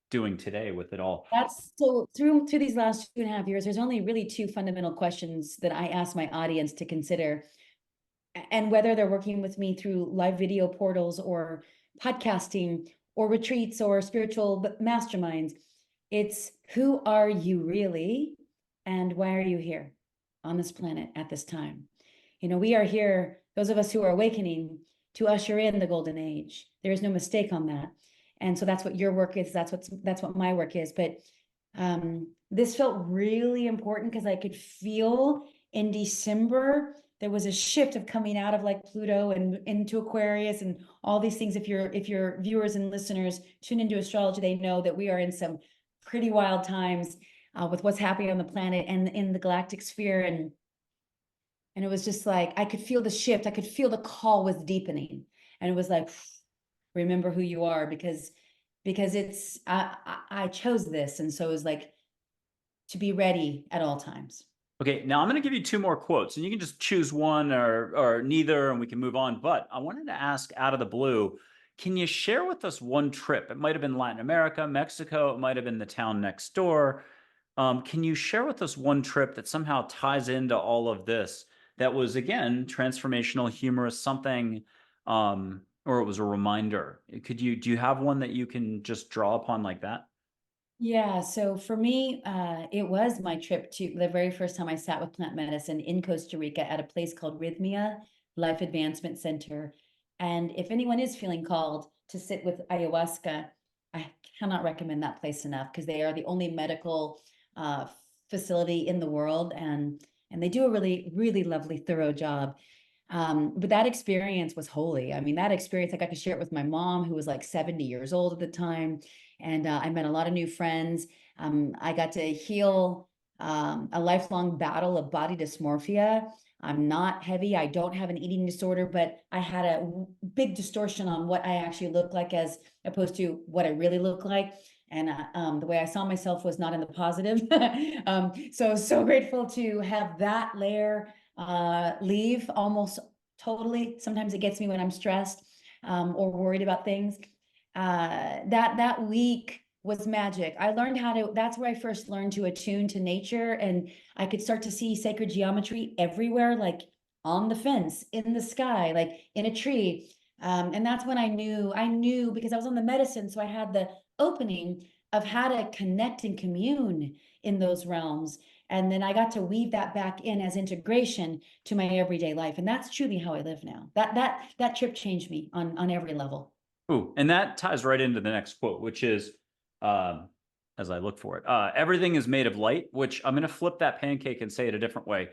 doing today with it all. That's so through these last 2.5 years, there's only really two fundamental questions that I ask my audience to consider. And whether they're working with me through live video portals or podcasting or retreats or spiritual masterminds, it's who are you really and why are you here on this planet at this time? We are here, those of us who are awakening, to usher in the golden age. There is no mistake on that. And so that's what your work is. That's what my work is. But this felt really important because I could feel in December there was a shift of coming out of like Pluto and into Aquarius and all these things. If your viewers and listeners tune into astrology, they know that we are in some pretty wild times with what's happening on the planet and in the galactic sphere. And it was just like I could feel the shift. I could feel the call was deepening, and it was like, remember who you are, because it's I chose this, and so it was like to be ready at all times. Okay, now I'm going to give you two more quotes, and you can just choose one or neither, and we can move on. But I wanted to ask, out of the blue, can you share with us one trip? It might have been Latin America, Mexico. It might have been the town next door. Can you share with us one trip that somehow ties into all of this? That was, again, transformational, humorous, something, or it was a reminder. Do you have one that you can just draw upon like that? Yeah, so for me, it was my trip to the very first time I sat with plant medicine in Costa Rica at a place called Rhythmia Life Advancement Center. And if anyone is feeling called to sit with ayahuasca, I cannot recommend that place enough because they are the only medical uh, facility in the world, and they do a really, really lovely, thorough job. But that experience was holy. I mean, that experience, I got to share it with my mom, who was like 70 years old at the time. And I met a lot of new friends. I got to heal a lifelong battle of body dysmorphia. I'm not heavy. I don't have an eating disorder, but I had a big distortion on what I actually look like as opposed to what I really look like. And the way I saw myself was not in the positive. So grateful to have that layer leave almost totally. Sometimes it gets me when I'm stressed or worried about things. That week was magic. I learned that's where I first learned to attune to nature, and I could start to see sacred geometry everywhere, like on the fence, in the sky, like in a tree. And that's when I knew because I was on the medicine, so I had the opening of how to connect and commune in those realms. And then I got to weave that back in as integration to my everyday life. And that's truly how I live now. That trip changed me on every level. Ooh, and that ties right into the next quote, which is, as I look for it, everything is made of light, which I'm going to flip that pancake and say it a different way.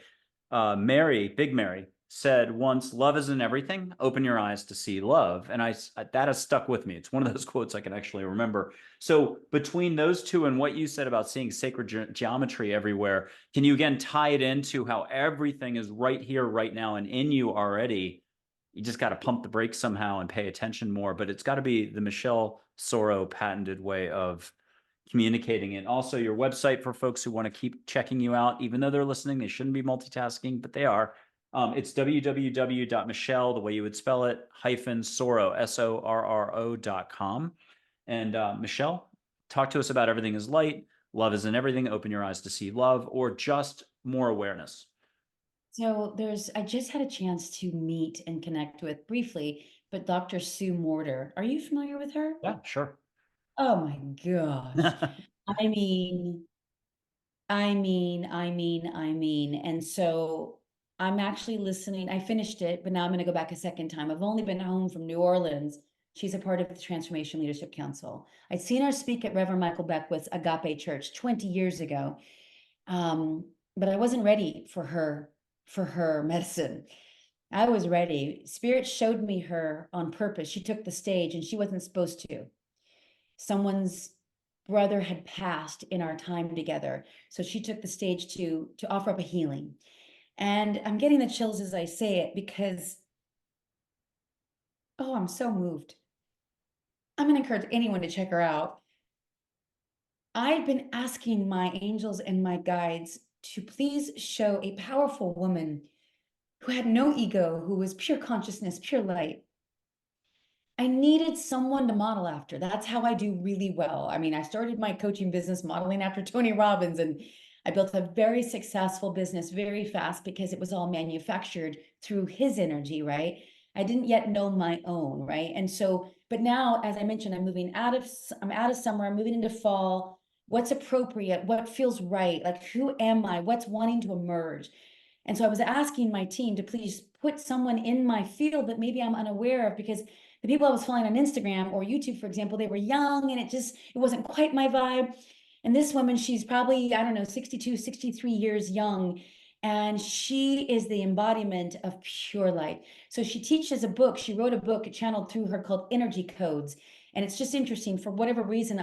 Big Mary said once, love isn't everything. Open your eyes to see love. And that has stuck with me. It's one of those quotes I can actually remember. So between those two and what you said about seeing sacred geometry everywhere, can you again tie it into how everything is right here, right now, and in you already? You just got to pump the brakes somehow and pay attention more. But it's got to be the Michelle Sorro patented way of communicating it. Also, your website for folks who want to keep checking you out, even though they're listening, they shouldn't be multitasking, but they are. It's www.michelle, the way you would spell it, -Sorro, SORRO.com. And Michelle, talk to us about Everything is Light, Love Isn't Everything, Open Your Eyes to See Love, or just more awareness. So I just had a chance to meet and connect with briefly, but Dr. Sue Morter. Are you familiar with her? Yeah, sure. Oh my gosh. I mean, and so I'm actually listening. I finished it, but now I'm going to go back a second time. I've only been home from New Orleans. She's a part of the Transformation Leadership Council. I'd seen her speak at Reverend Michael Beckwith's Agape Church 20 years ago. But I wasn't ready for her medicine. I was ready. Spirit showed me her on purpose. She took the stage and she wasn't supposed to. Someone's brother had passed in our time together. So she took the stage to offer up a healing. And I'm getting the chills as I say it because, oh, I'm so moved. I'm going to encourage anyone to check her out. I've been asking my angels and my guides to please show a powerful woman who had no ego, who was pure consciousness, pure light. I needed someone to model after. That's how I do really well. I mean, I started my coaching business modeling after Tony Robbins, and I built a very successful business very fast because it was all manufactured through his energy, right? I didn't yet know my own, right? And so, but now, as I mentioned, I'm out of summer, I'm moving into fall. What's appropriate? What feels right? Like, who am I? What's wanting to emerge? And so I was asking my team to please put someone in my field that maybe I'm unaware of, because the people I was following on Instagram or YouTube, for example, they were young and it wasn't quite my vibe. And this woman, she's probably, I don't know, 62, 63 years young. And she is the embodiment of pure light. So she teaches a book. She wrote a book channeled through her called Energy Codes. And it's just interesting. For whatever reason,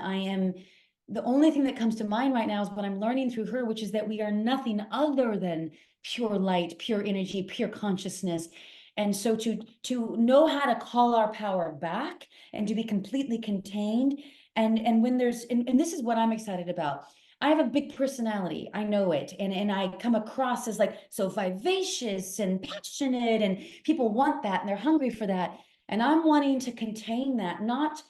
the only thing that comes to mind right now is what I'm learning through her, which is that we are nothing other than pure light, pure energy, pure consciousness. And so to know how to call our power back and to be completely contained. And when and this is what I'm excited about. I have a big personality. I know it. And I come across as like so vivacious and passionate, and people want that and they're hungry for that. And I'm wanting to contain that, not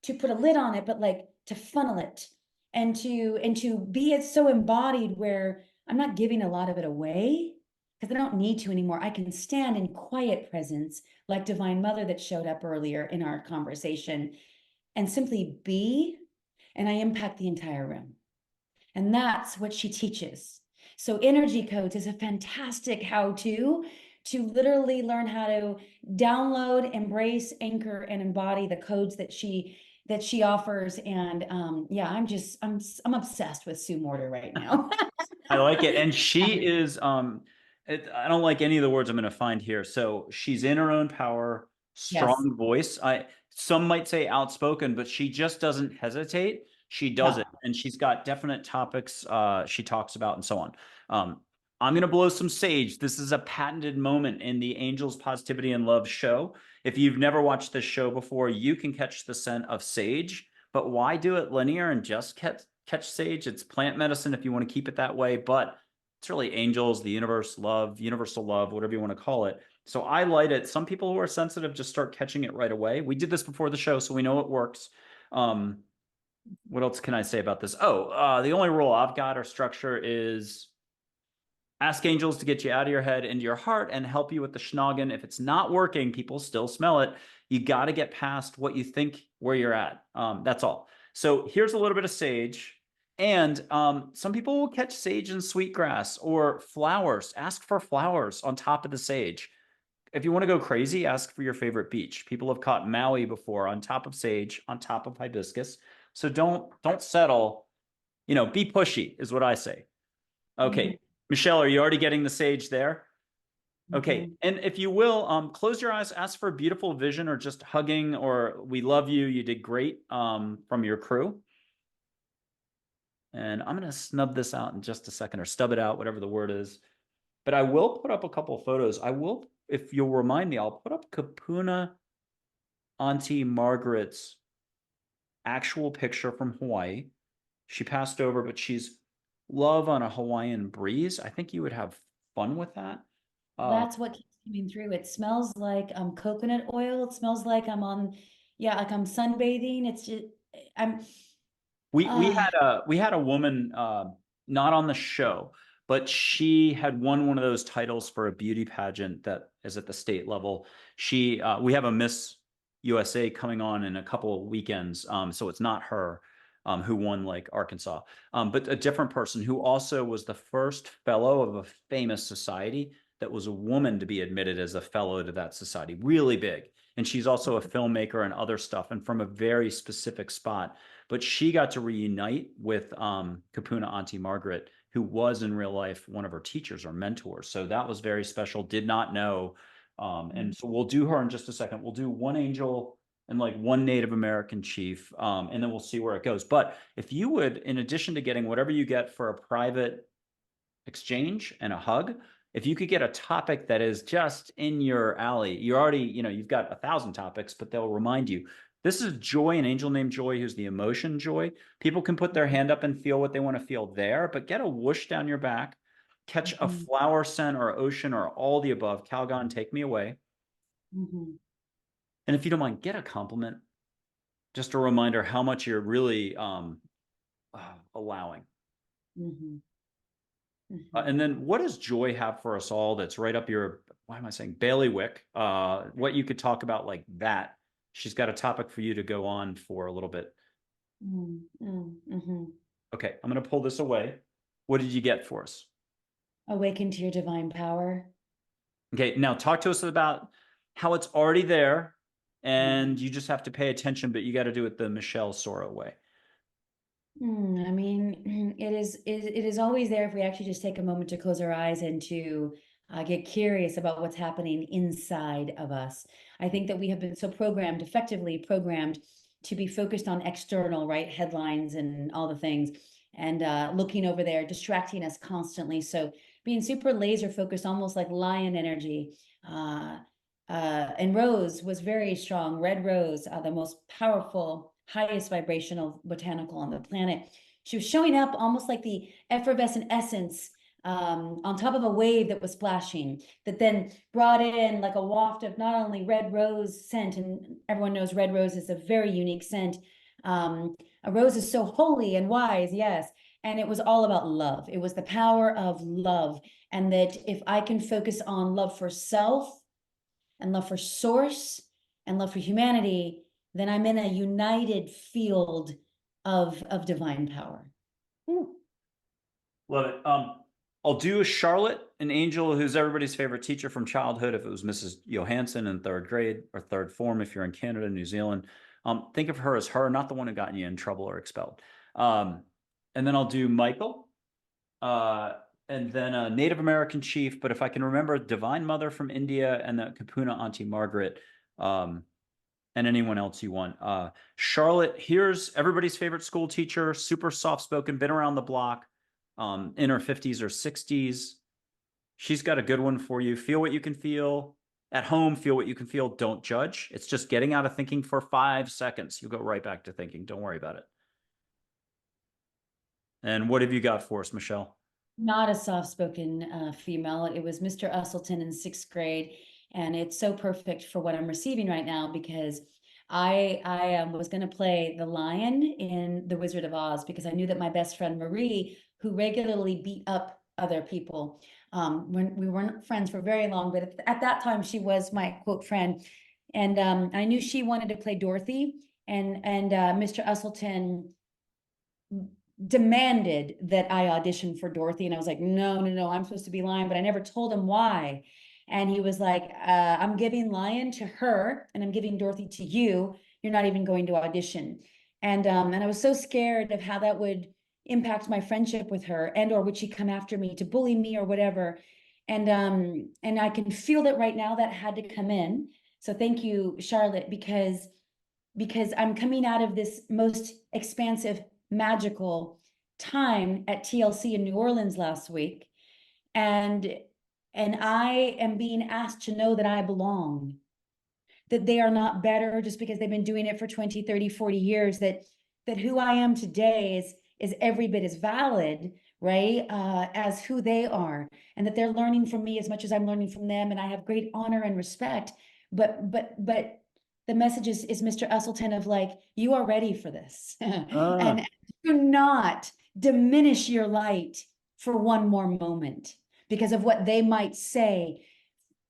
to put a lid on it, but like to funnel it and to be it so embodied where I'm not giving a lot of it away because I don't need to anymore. I can stand in quiet presence like Divine Mother that showed up earlier in our conversation and simply be, and I impact the entire room. And that's what she teaches. So Energy Codes is a fantastic how to literally learn how to download, embrace, anchor, and embody the codes that she offers. And yeah, I'm obsessed with Sue Morter right now. I like it. And she is, I don't like any of the words I'm going to find here. So she's in her own power, Yes. strong voice. Some might say outspoken, but she just doesn't hesitate. She does Yeah. it. And she's got definite topics she talks about and so on. I'm going to blow some sage. This is a patented moment in the Angels Positivity and Love show. If you've never watched this show before, you can catch the scent of sage, but why do it linear and just catch sage? It's plant medicine if you want to keep it that way, but it's really angels, the universe, love, universal love, whatever you want to call it. So I light it. Some people who are sensitive just start catching it right away. We did this before the show, so we know it works. What else can I say about this? The only rule I've got or structure is ask angels to get you out of your head into your heart and help you with the schnoggin. If it's not working, people still smell it. You got to get past what you think where you're at. That's all. So here's a little bit of sage. And some people will catch sage and sweetgrass or flowers. Ask for flowers on top of the sage. If you want to go crazy, ask for your favorite beach. People have caught Maui before on top of sage, on top of hibiscus. So don't settle. Be pushy is what I say. Okay, Michelle, are you already getting the sage there? Okay, and if you will, close your eyes, ask for a beautiful vision or just hugging or we love you, you did great from your crew. And I'm going to snub this out in just a second or stub it out, whatever the word is. But I will put up a couple of photos. I will, if you'll remind me, I'll put up Kapuna Auntie Margaret's actual picture from Hawaii. She passed over, but she's love on a Hawaiian breeze. I think you would have fun with that. That's what keeps coming through. It smells like coconut oil. It smells like I'm on, yeah, like I'm sunbathing. It's just I'm We had a woman not on the show, but she had won one of those titles for a beauty pageant that is at the state level. We have a Miss USA coming on in a couple of weekends, so it's not her who won like Arkansas, but a different person who also was the first fellow of a famous society that was a woman to be admitted as a fellow to that society. Really big. And she's also a filmmaker and other stuff, and from a very specific spot. But she got to reunite with Kapuna Auntie Margaret, who was in real life one of her teachers or mentors. So that was very special. Did not know. And so we'll do her in just a second. We'll do one angel and like one Native American chief, and then we'll see where it goes. But if you would, in addition to getting whatever you get for a private exchange and a hug, if you could get a topic that is just in your alley, you're already, you've got 1,000 topics, but they'll remind you. This is Joy, an angel named Joy, who's the emotion Joy. People can put their hand up and feel what they want to feel there, but get a whoosh down your back, catch a flower scent or ocean or all the above. Calgon, take me away. And if you don't mind, get a compliment. Just a reminder how much you're really allowing. And then what does Joy have for us all that's right up your, why am I saying bailiwick? What you could talk about like that. She's got a topic for you to go on for a little bit. Okay, I'm going to pull this away. What did you get for us? Awaken to your divine power. Okay, now talk to us about how it's already there and you just have to pay attention, but you got to do it the Michelle SorrO way. I mean, it is always there if we actually just take a moment to close our eyes and to get curious about what's happening inside of us. I think that we have been so programmed, effectively programmed, to be focused on external, right, headlines and all the things, and looking over there, distracting us constantly. So being super laser focused, almost like lion energy. And Rose was very strong. Red Rose, the most powerful, highest vibrational botanical on the planet. She was showing up almost like the effervescent essence on top of a wave that was splashing, that then brought in like a waft of not only red rose scent, and everyone knows red rose is a very unique scent. A rose is so holy and wise, yes. And it was all about love. It was the power of love. And that if I can focus on love for self and love for source and love for humanity, then I'm in a united field of divine power. Love it. I'll do a Charlotte, an angel who's everybody's favorite teacher from childhood. If it was Mrs. Johansson in third grade or third form, if you're in Canada, New Zealand, think of her as her, not the one who got you in trouble or expelled. And then I'll do Michael, and then a Native American chief. But if I can remember, Divine Mother from India and the Kapuna Auntie Margaret, and anyone else you want. Charlotte, here's everybody's favorite school teacher, super soft-spoken, been around the block, in her 50s or 60s. She's got a good one for you. Feel what you can feel. At home, feel what you can feel. Don't judge. It's just getting out of thinking for 5 seconds. You'll go right back to thinking. Don't worry about it. And what have you got for us, Michelle? Not a soft-spoken female. It was Mr. Usselton in 6th grade. And it's so perfect for what I'm receiving right now, because I was going to play the lion in The Wizard of Oz, because I knew that my best friend Marie, who regularly beat up other people, when we weren't friends for very long, but at that time she was my quote friend, and I knew she wanted to play Dorothy and Mr. Usselton demanded that I audition for Dorothy. And I was like, no, no, no, I'm supposed to be Lion, but I never told him why. And he was like, I'm giving Lion to her and I'm giving Dorothy to you. You're not even going to audition. And I was so scared of how that would impact my friendship with her, and or would she come after me to bully me or whatever. And I can feel that right now that had to come in. So thank you, Charlotte, because I'm coming out of this most expansive, magical time at TLC in New Orleans last week. And I am being asked to know that I belong, that they are not better just because they've been doing it for 20, 30, 40 years, that who I am today is every bit as valid, right? As who they are, and that they're learning from me as much as I'm learning from them. And I have great honor and respect. But the message is Mr. Usselton of like, you are ready for this. Uh, And do not diminish your light for one more moment because of what they might say,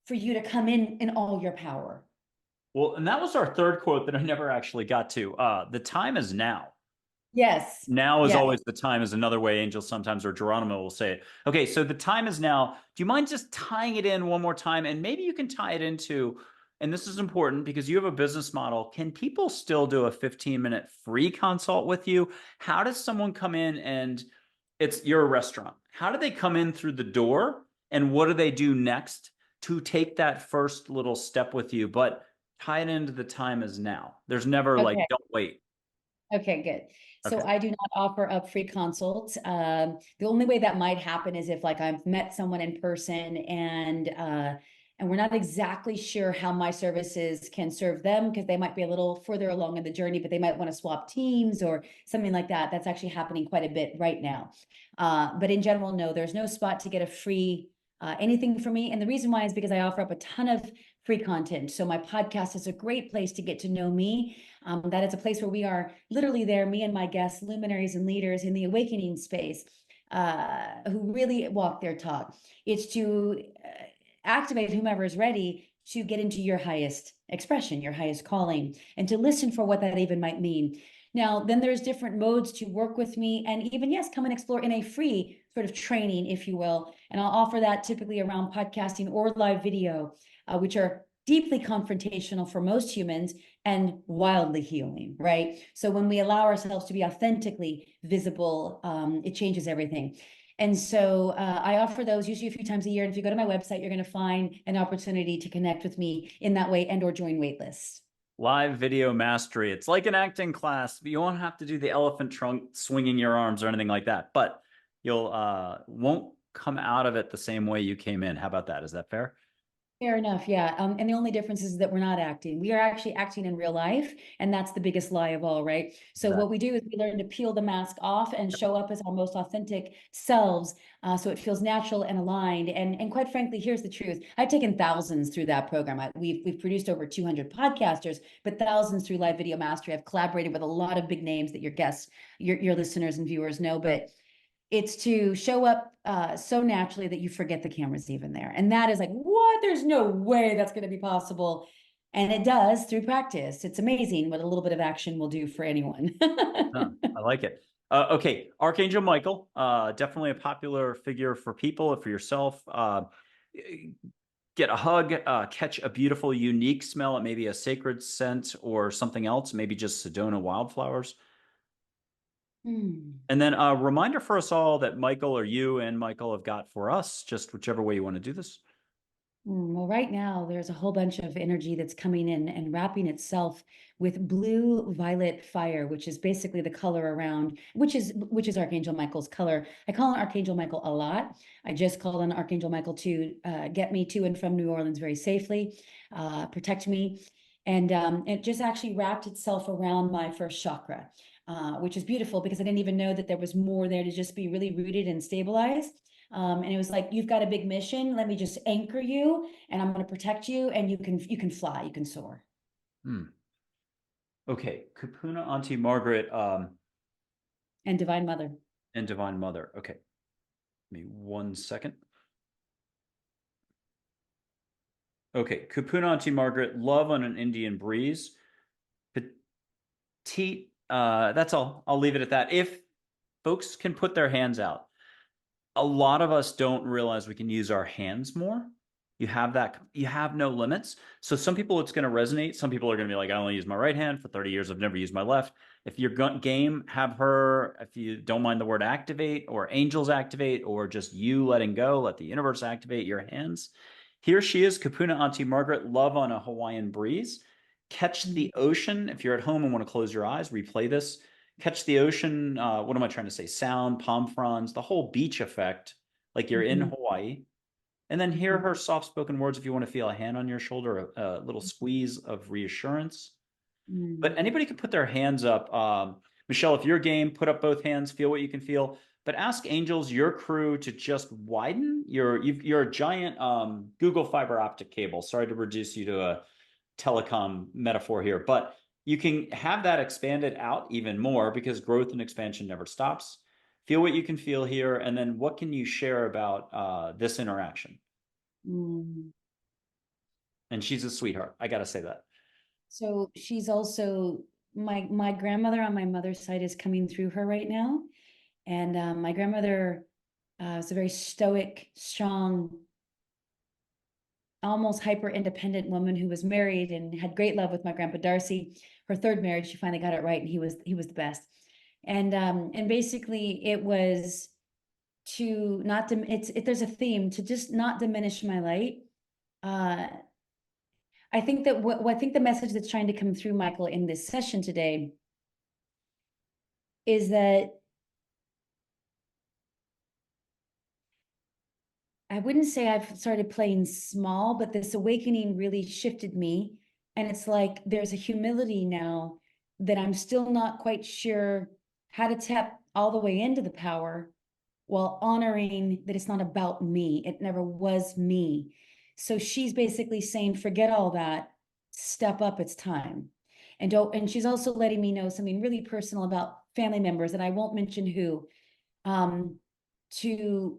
for you to come in all your power. well, and that was our third quote that I never actually got to. The time is now. Yes. Now is Yeah. always the time is another way angels sometimes, or Geronimo will say it. Okay, so the time is now. Do you mind just tying it in one more time? And maybe you can tie it into, and this is important because you have a business model. Can people still do a 15-minute free consult with you? How does someone come in and you're a restaurant. How do they come in through the door? And what do they do next to take that first little step with you? But tie it into the time is now. There's never like, Okay. don't wait. Okay, good. So Okay. I do not offer up free consults. The only way that might happen is if like I've met someone in person and we're not exactly sure how my services can serve them because they might be a little further along in the journey, but they might want to swap teams or something like that. That's actually happening quite a bit right now. But in general, no, there's no spot to get a free anything from me. And the reason why is because I offer up a ton of free content. So my podcast is a great place to get to know me. That is a place where we are literally there, me and my guests, luminaries and leaders in the awakening space, who really walk their talk. It's to activate whomever is ready to get into your highest expression, your highest calling, and to listen for what that even might mean. Now, then there's different modes to work with me, and even, yes, come and explore in a free sort of training, if you will. And I'll offer that typically around podcasting or live video, which are deeply confrontational for most humans and wildly healing, right? So when we allow ourselves to be authentically visible, it changes everything. And so I offer those usually a few times a year. And if you go to my website, you're going to find an opportunity to connect with me in that way and or join waitlists. Live video mastery. It's like an acting class, but you won't have to do the elephant trunk swinging your arms or anything like that. But you'll won't come out of it the same way you came in. How about that? Is that fair? Fair enough, yeah. And the only difference is that we're not acting. We are actually acting in real life, and that's the biggest lie of all, right? So what we do is we learn to peel the mask off and show up as our most authentic selves, so it feels natural and aligned. And quite frankly, here's the truth: I've taken thousands through that program. We've produced over 200 podcasters, but thousands through Live Video Mastery. I've collaborated with a lot of big names that your guests, your listeners and viewers know, but it's to show up so naturally that you forget the camera's even there. And that is like, what? There's no way that's going to be possible. And it does through practice. It's amazing what a little bit of action will do for anyone. Huh, I like it. Okay, Archangel Michael, definitely a popular figure for people, for yourself. Get a hug, catch a beautiful, unique smell. It may be a sacred scent or something else, maybe just Sedona wildflowers. Hmm. And then a reminder for us all that Michael or you and Michael have got for us, just whichever way you want to do this. Well, right now there's a whole bunch of energy that's coming in and wrapping itself with blue violet fire, which is basically the color around, which is Archangel Michael's color. I call on Archangel Michael a lot. I just called on Archangel Michael to get me to and from New Orleans very safely, protect me, and it just actually wrapped itself around my first chakra, which is beautiful because I didn't even know that there was more there to just be really rooted and stabilized. And it was like, you've got a big mission. Let me just anchor you, and I'm going to protect you, and you can fly, you can soar. Hmm. Okay, Kapuna Auntie Margaret And Divine Mother. and Divine Mother. Okay, give me 1 second. Okay, Kapuna Auntie Margaret, love on an Indian breeze. Teat, that's all. I'll leave it at that. If folks can put their hands out, a lot of us don't realize we can use our hands more. You have that, you have no limits. So some people it's going to resonate. Some people are going to be like, I only use my right hand for 30 years. I've never used my left. If you're game, have her, if you don't mind the word activate or angels activate, or just you letting go, let the universe activate your hands. Here she is, Kapuna Auntie Margaret, love on a Hawaiian breeze. Catch the ocean. If you're at home and want to close your eyes, replay this. Catch the ocean. What am I trying to say? Sound, palm fronds, the whole beach effect, like you're in Hawaii. And then hear her soft spoken words if you want to feel a hand on your shoulder, a little squeeze of reassurance. But anybody can put their hands up. Michelle, if you're game, put up both hands, feel what you can feel. But ask angels, your crew, to just widen you're a giant Google fiber optic cable. Sorry to reduce you to a telecom metaphor here, but you can have that expanded out even more because growth and expansion never stops. Feel what you can feel here, and then what can you share about this interaction? And she's a sweetheart. I got to say that. So she's also my grandmother on my mother's side is coming through her right now, and my grandmother was a very stoic, strong, almost hyper independent woman who was married and had great love with my grandpa Darcy. Her third marriage, she finally got it right, and he was the best. And basically it was to not there's a theme to just not diminish my light. I think that I think the message that's trying to come through, Michael, in this session today is that I wouldn't say I've started playing small, but this awakening really shifted me. And it's like there's a humility now that I'm still not quite sure how to tap all the way into the power while honoring that it's not about me. It never was me. So she's basically saying, forget all that, step up, it's time. And she's also letting me know something really personal about family members, and I won't mention who, to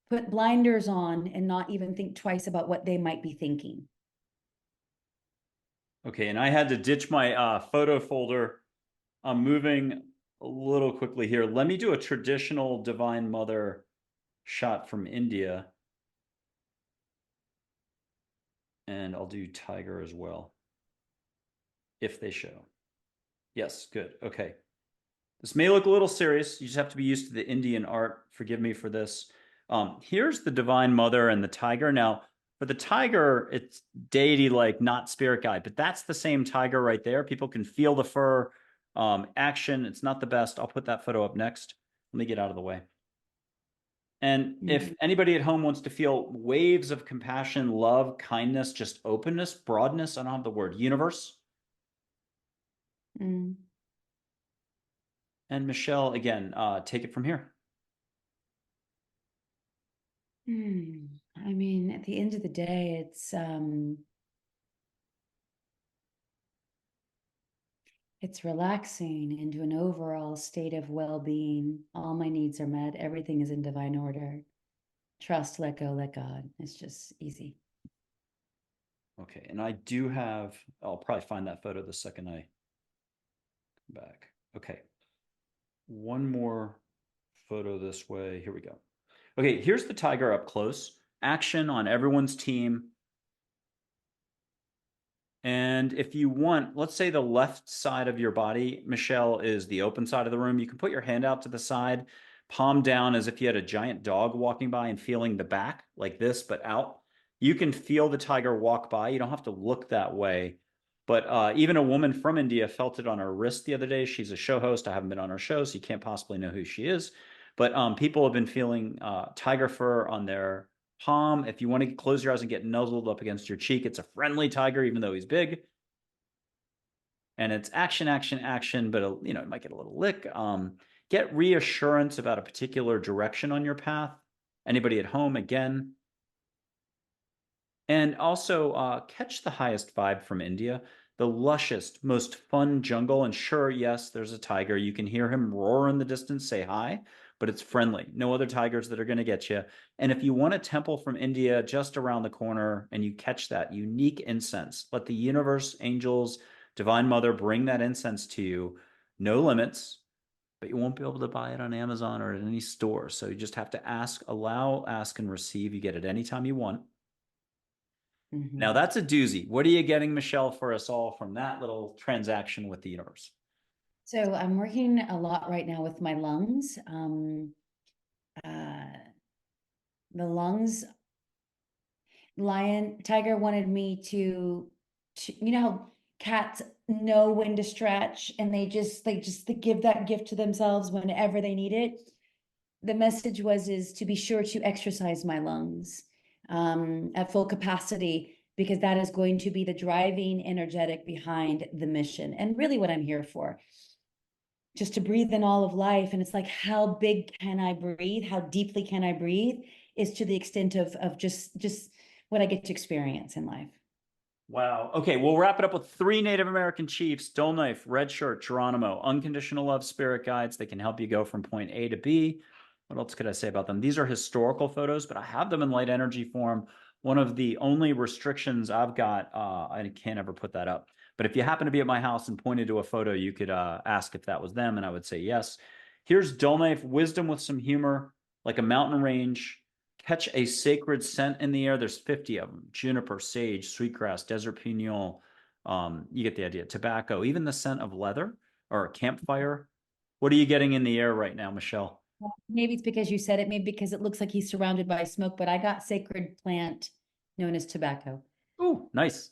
put blinders on and not even think twice about what they might be thinking. Okay, and I had to ditch my photo folder. I'm moving a little quickly here. Let me do a traditional Divine Mother shot from India. And I'll do tiger as well, if they show. Yes, good. Okay. This may look a little serious. You just have to be used to the Indian art. Forgive me for this. Here's the Divine Mother and the tiger. Now, for the tiger, it's deity-like, not spirit guide, but that's the same tiger right there. People can feel the fur. Action, it's not the best. I'll put that photo up next. Let me get out of the way. And if anybody at home wants to feel waves of compassion, love, kindness, just openness, broadness, I don't have the word, universe. And Michelle, again, take it from here. I mean, at the end of the day, it's relaxing into an overall state of well-being. All my needs are met. Everything is in divine order. Trust, let go, let God. It's just easy. Okay, and I do have, I'll probably find that photo the second I come back. Okay, one more photo this way. Here we go. Okay, here's the tiger up close. Action on everyone's team. And if you want, let's say the left side of your body, Michelle, is the open side of the room. You can put your hand out to the side, palm down as if you had a giant dog walking by and feeling the back like this, but out. You can feel the tiger walk by. You don't have to look that way. But even a woman from India felt it on her wrist the other day. She's a show host. I haven't been on her show, so you can't possibly know who she is. But people have been feeling tiger fur on their palm. If you want to close your eyes and get nuzzled up against your cheek, it's a friendly tiger, even though he's big. And it's action, action, action, but it might get a little lick. Get reassurance about a particular direction on your path. Anybody at home, again. And also catch the highest vibe from India, the lushest, most fun jungle. And sure, yes, there's a tiger. You can hear him roar in the distance, say hi, but it's friendly. No other tigers that are going to get you. And if you want a temple from India just around the corner and you catch that unique incense, let the universe, angels, Divine Mother bring that incense to you. no limits, but you won't be able to buy it on Amazon or at any store. So you just have to ask, allow, ask, and receive. You get it anytime you want. Now that's a doozy. What are you getting, Michelle, for us all from that little transaction with the universe? So I'm working a lot right now with my lungs. The lungs, Tiger wanted me to, you know how cats know when to stretch and they give that gift to themselves whenever they need it. The message is to be sure to exercise my lungs at full capacity, because that is going to be the driving energetic behind the mission and really what I'm here for. Just to breathe in all of life. And it's like, how big can I breathe? How deeply can I breathe? Is to the extent of just what I get to experience in life. Wow. Okay, we'll wrap it up with 3 Native American chiefs: Dull Knife, Red Shirt, Geronimo. Unconditional love spirit guides. They can help you go from point A to B. What else could I say about them? These are historical photos, but I have them in light energy form. One of the only restrictions I've got, I can't ever put that up. But if you happen to be at my house and pointed to a photo, you could ask if that was them, and I would say yes. Here's Dull Knife, wisdom with some humor, like a mountain range. Catch a sacred scent in the air. There's 50 of them: juniper, sage, sweetgrass, desert pignol. You get the idea. Tobacco, even the scent of leather or a campfire. What are you getting in the air right now, Michelle? Maybe it's because you said it, maybe because it looks like he's surrounded by smoke, but I got sacred plant known as tobacco. Ooh, nice.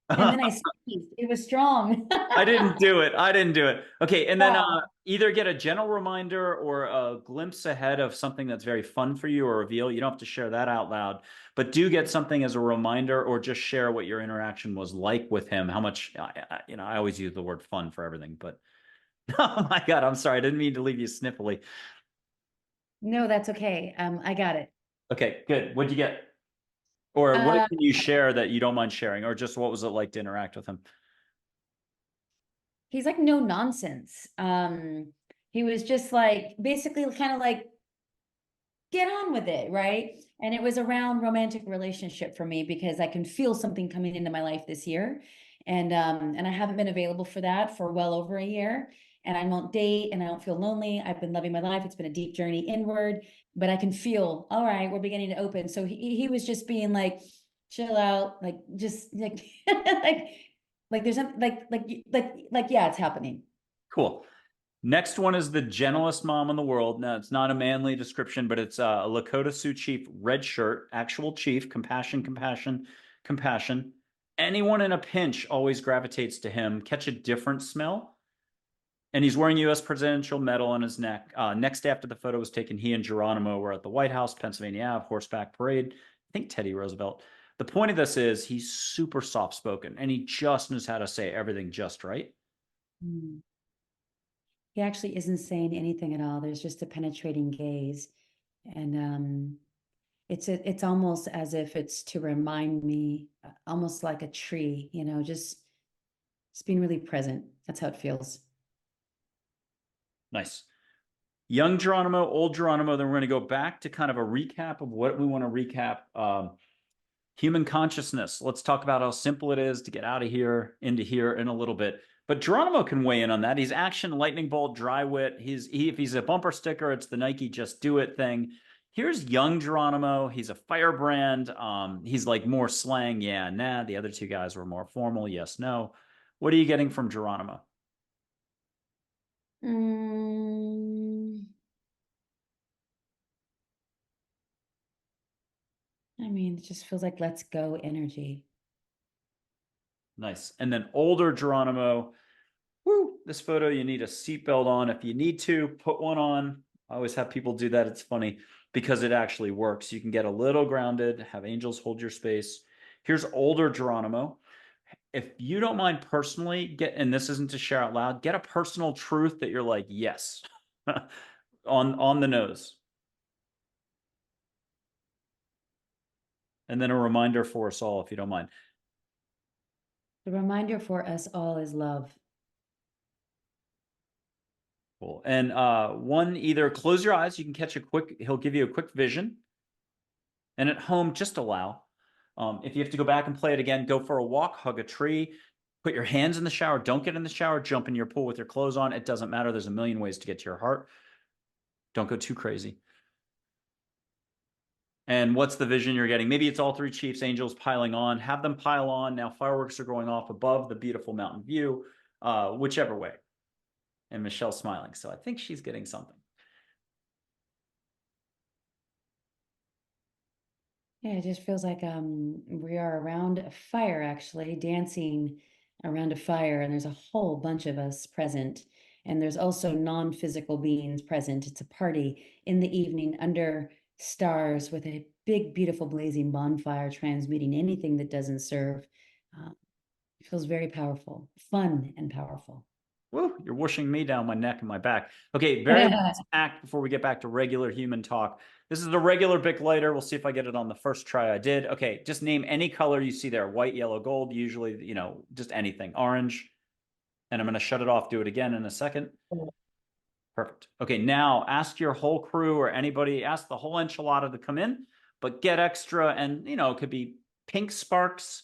And then I sneezed. It was strong. I didn't do it. I didn't do it. Okay, and then Yeah. either get a gentle reminder or a glimpse ahead of something that's very fun for you or reveal. You don't have to share that out loud, but do get something as a reminder, or just share what your interaction was like with him. How much, I always use the word fun for everything, but oh my God, I'm sorry. I didn't mean to leave you sniffly. No, that's okay. I got it. Okay, good. What'd you get? Or what Uh, can you share that you don't mind sharing? Or just what was it like to interact with him? he's like no nonsense. He was just like basically kind of like get on with it, right? And it was around romantic relationship for me because I can feel something coming into my life this year. And I haven't been available for that for well over a year. And I won't date and I don't feel lonely. I've been loving my life. It's been a deep journey inward, but I can feel, all right, we're beginning to open. So he was just being like, chill out, like just like like there's something like yeah, it's happening. Cool. Next one is the gentlest mom in the world. Now, it's not a manly description, but it's a Lakota Sioux chief, red shirt, actual chief, compassion, compassion, compassion. Anyone in a pinch always gravitates to him. Catch a different smell. And he's wearing U.S. presidential medal on his neck. Next after the photo was taken, he and Geronimo were at the White House, Pennsylvania Ave, horseback parade. I think Teddy Roosevelt. The point of this is he's super soft-spoken, and he just knows how to say everything just right. Mm. He actually isn't saying anything at all. There's just a penetrating gaze. And it's almost as if it's to remind me, almost like a tree, just being really present. That's how it feels. Nice. Young Geronimo, old Geronimo. Then we're going to go back to kind of a recap of what we want to recap. Human consciousness. Let's talk about how simple it is to get out of here into here in a little bit. But Geronimo can weigh in on that. He's action, lightning bolt, dry wit. If he's a bumper sticker, it's the Nike just do it thing. Here's young Geronimo. He's a firebrand. He's like more slang. Yeah, nah. The other two guys were more formal. Yes, no. What are you getting from Geronimo? Mm, I mean, it just feels like let's go energy. Nice. And then older Geronimo. Woo, this photo, you need a seatbelt on. If you need to, put one on. I always have people do that. It's funny because it actually works. You can get a little grounded, have angels hold your space. Here's older Geronimo. If you don't mind personally, and this isn't to share out loud, get a personal truth that you're like, yes, on the nose. And then a reminder for us all, if you don't mind. The reminder for us all is love. Cool. And one, either close your eyes, you can catch he'll give you a quick vision. And at home, just allow. If you have to go back and play it again, go for a walk, hug a tree, Put your hands in the shower. Don't get in the shower. Jump in your pool with your clothes on. It doesn't matter. There's a million ways to get to your heart. Don't go too crazy. And what's the vision you're getting? Maybe it's all three chiefs, angels piling on. Have them pile on. Now fireworks are going off above the beautiful mountain view, whichever way. And Michelle's smiling, so I think she's getting something. Yeah, it just feels like we are around a fire, actually, dancing around a fire, and there's a whole bunch of us present. And there's also non-physical beings present. It's a party in the evening under stars with a big, beautiful blazing bonfire transmuting anything that doesn't serve. It feels very powerful, fun and powerful. Woo, you're whooshing me down my neck and my back. Okay, very last act before we get back to regular human talk. This is the regular Bic lighter. We'll see if I get it on the first try I did. Okay, just name any color you see there. White, yellow, gold, usually, you know, just anything. Orange. And I'm going to shut it off, do it again in a second. Perfect. Okay, now ask your whole crew or anybody, ask the whole enchilada to come in, but get extra and, you know, it could be pink sparks,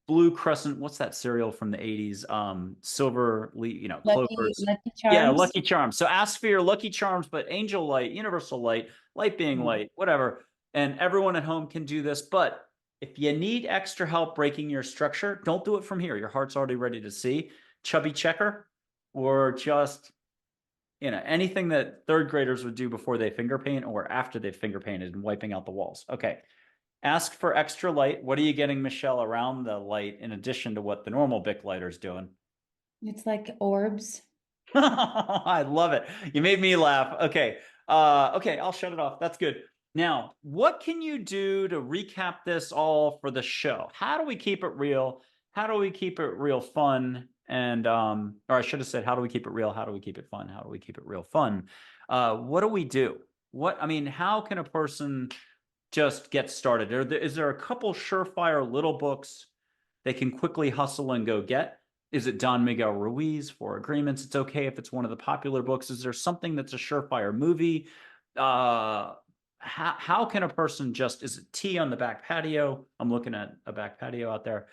blue crescent. What's that cereal from the 80s? Silver, you know, clovers. Lucky Yeah, Charms. Lucky Charms. So ask for your Lucky Charms, but angel light, universal light, light being light, whatever. And everyone at home can do this. But if you need extra help breaking your structure, don't do it from here. Your heart's already ready to see. Chubby checker or just, you know, anything that third graders would do before they finger paint or after they've finger painted and wiping out the walls. Okay. Ask for extra light. What are you getting, Michelle, around the light in addition to what the normal Bic lighter's doing? It's like orbs. I love it. You made me laugh. Okay. Okay, I'll shut it off. That's good. Now, what can you do to recap this all for the show? How do we keep it real? How do we keep it real fun? And or I should have said, how do we keep it real? How do we keep it fun? How do we keep it real fun? What do we do? I mean, how can a person just get started? Is there a couple surefire little books they can quickly hustle and go get? Is it Don Miguel Ruiz, Four Agreements? It's okay if it's one of the popular books. Is there something that's a surefire movie? How can a person just, is it tea on the back patio? I'm looking at a back patio out there.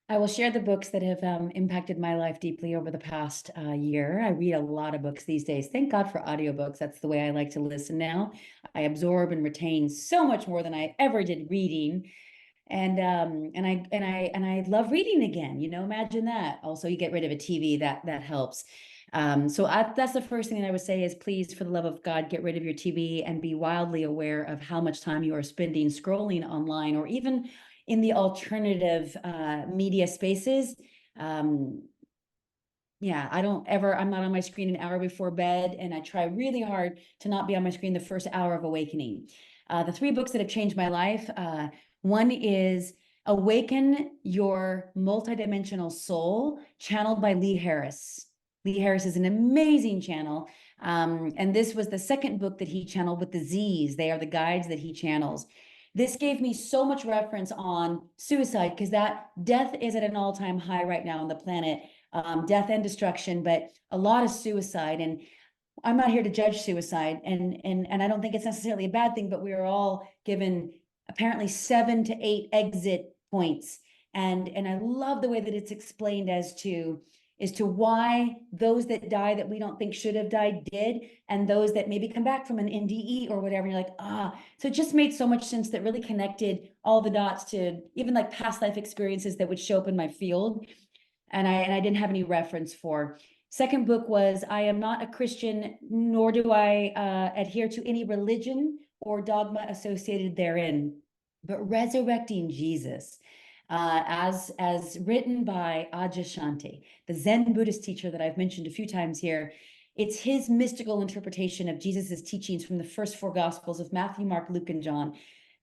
I will share the books that have impacted my life deeply over the past year. I read a lot of books these days. Thank God for audiobooks. That's the way I like to listen now. I absorb and retain so much more than I ever did reading. And I love reading again. You know, imagine that. Also, you get rid of a TV, that helps. That's the first thing that I would say is, please, for the love of God, get rid of your TV and be wildly aware of how much time you are spending scrolling online or even in the alternative media spaces. Yeah, I'm not on my screen an hour before bed, and I try really hard to not be on my screen the first hour of awakening. The three books that have changed my life, one is Awaken Your Multidimensional Soul, channeled by Lee Harris. Lee Harris is an amazing channel. And this was the second book that he channeled with the Z's. They are the guides that he channels. This gave me so much reference on suicide, because that death is at an all-time high right now on the planet. Death and destruction, but a lot of suicide. And I'm not here to judge suicide, and I don't think it's necessarily a bad thing, but we are all given apparently 7 to 8 exit points. And I love the way that it's explained as to why those that die that we don't think should have died did, and those that maybe come back from an NDE or whatever. And you're like, so it just made so much sense, that really connected all the dots to even like past life experiences that would show up in my field. And I didn't have any reference for. Second book was I Am Not a Christian, nor do I adhere to any religion or dogma associated therein, but Resurrecting Jesus, as written by Adyashanti, the Zen Buddhist teacher that I've mentioned a few times here. It's his mystical interpretation of Jesus's teachings from the first 4 Gospels of Matthew, Mark, Luke, and John.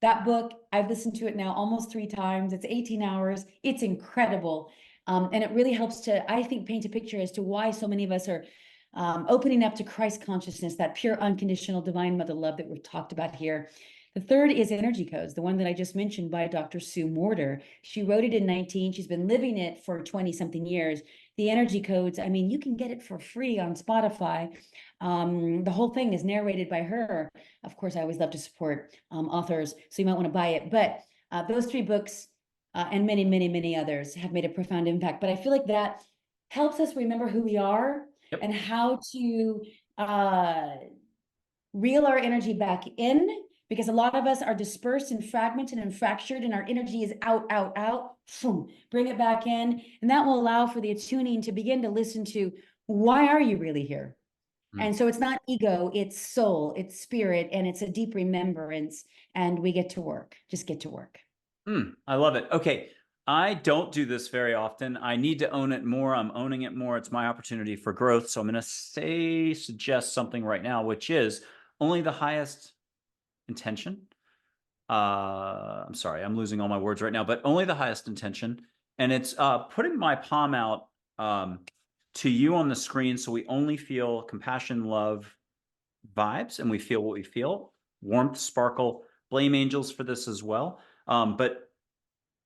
That book, I've listened to it now almost 3 times. It's 18 hours. It's incredible. And it really helps to, I think, paint a picture as to why so many of us are opening up to Christ consciousness, that pure, unconditional, divine mother love that we've talked about here. The third is Energy Codes, the one that I just mentioned by Dr. Sue Morter. She wrote it in 19. She's been living it for 20-something years. The Energy Codes, I mean, you can get it for free on Spotify. The whole thing is narrated by her. Of course, I always love to support authors, so you might want to buy it. But those 3 books and many, many, many others have made a profound impact. But I feel like that helps us remember who we are Yep. and how to reel our energy back in, because a lot of us are dispersed and fragmented and fractured, and our energy is out, out, out. Boom, bring it back in. And that will allow for the attuning to begin to listen to, why are you really here? And so it's not ego, it's soul, it's spirit, and it's a deep remembrance. And we get to work, just get to work. I love it. Okay. I don't do this very often. I need to own it more. I'm owning it more. It's my opportunity for growth. So I'm going to suggest something right now, which is only the highest intention. I'm sorry, I'm losing all my words right now, but only the highest intention. And it's putting my palm out to you on the screen. So we only feel compassion, love, vibes, and we feel what we feel. Warmth, sparkle, blame angels for this as well. But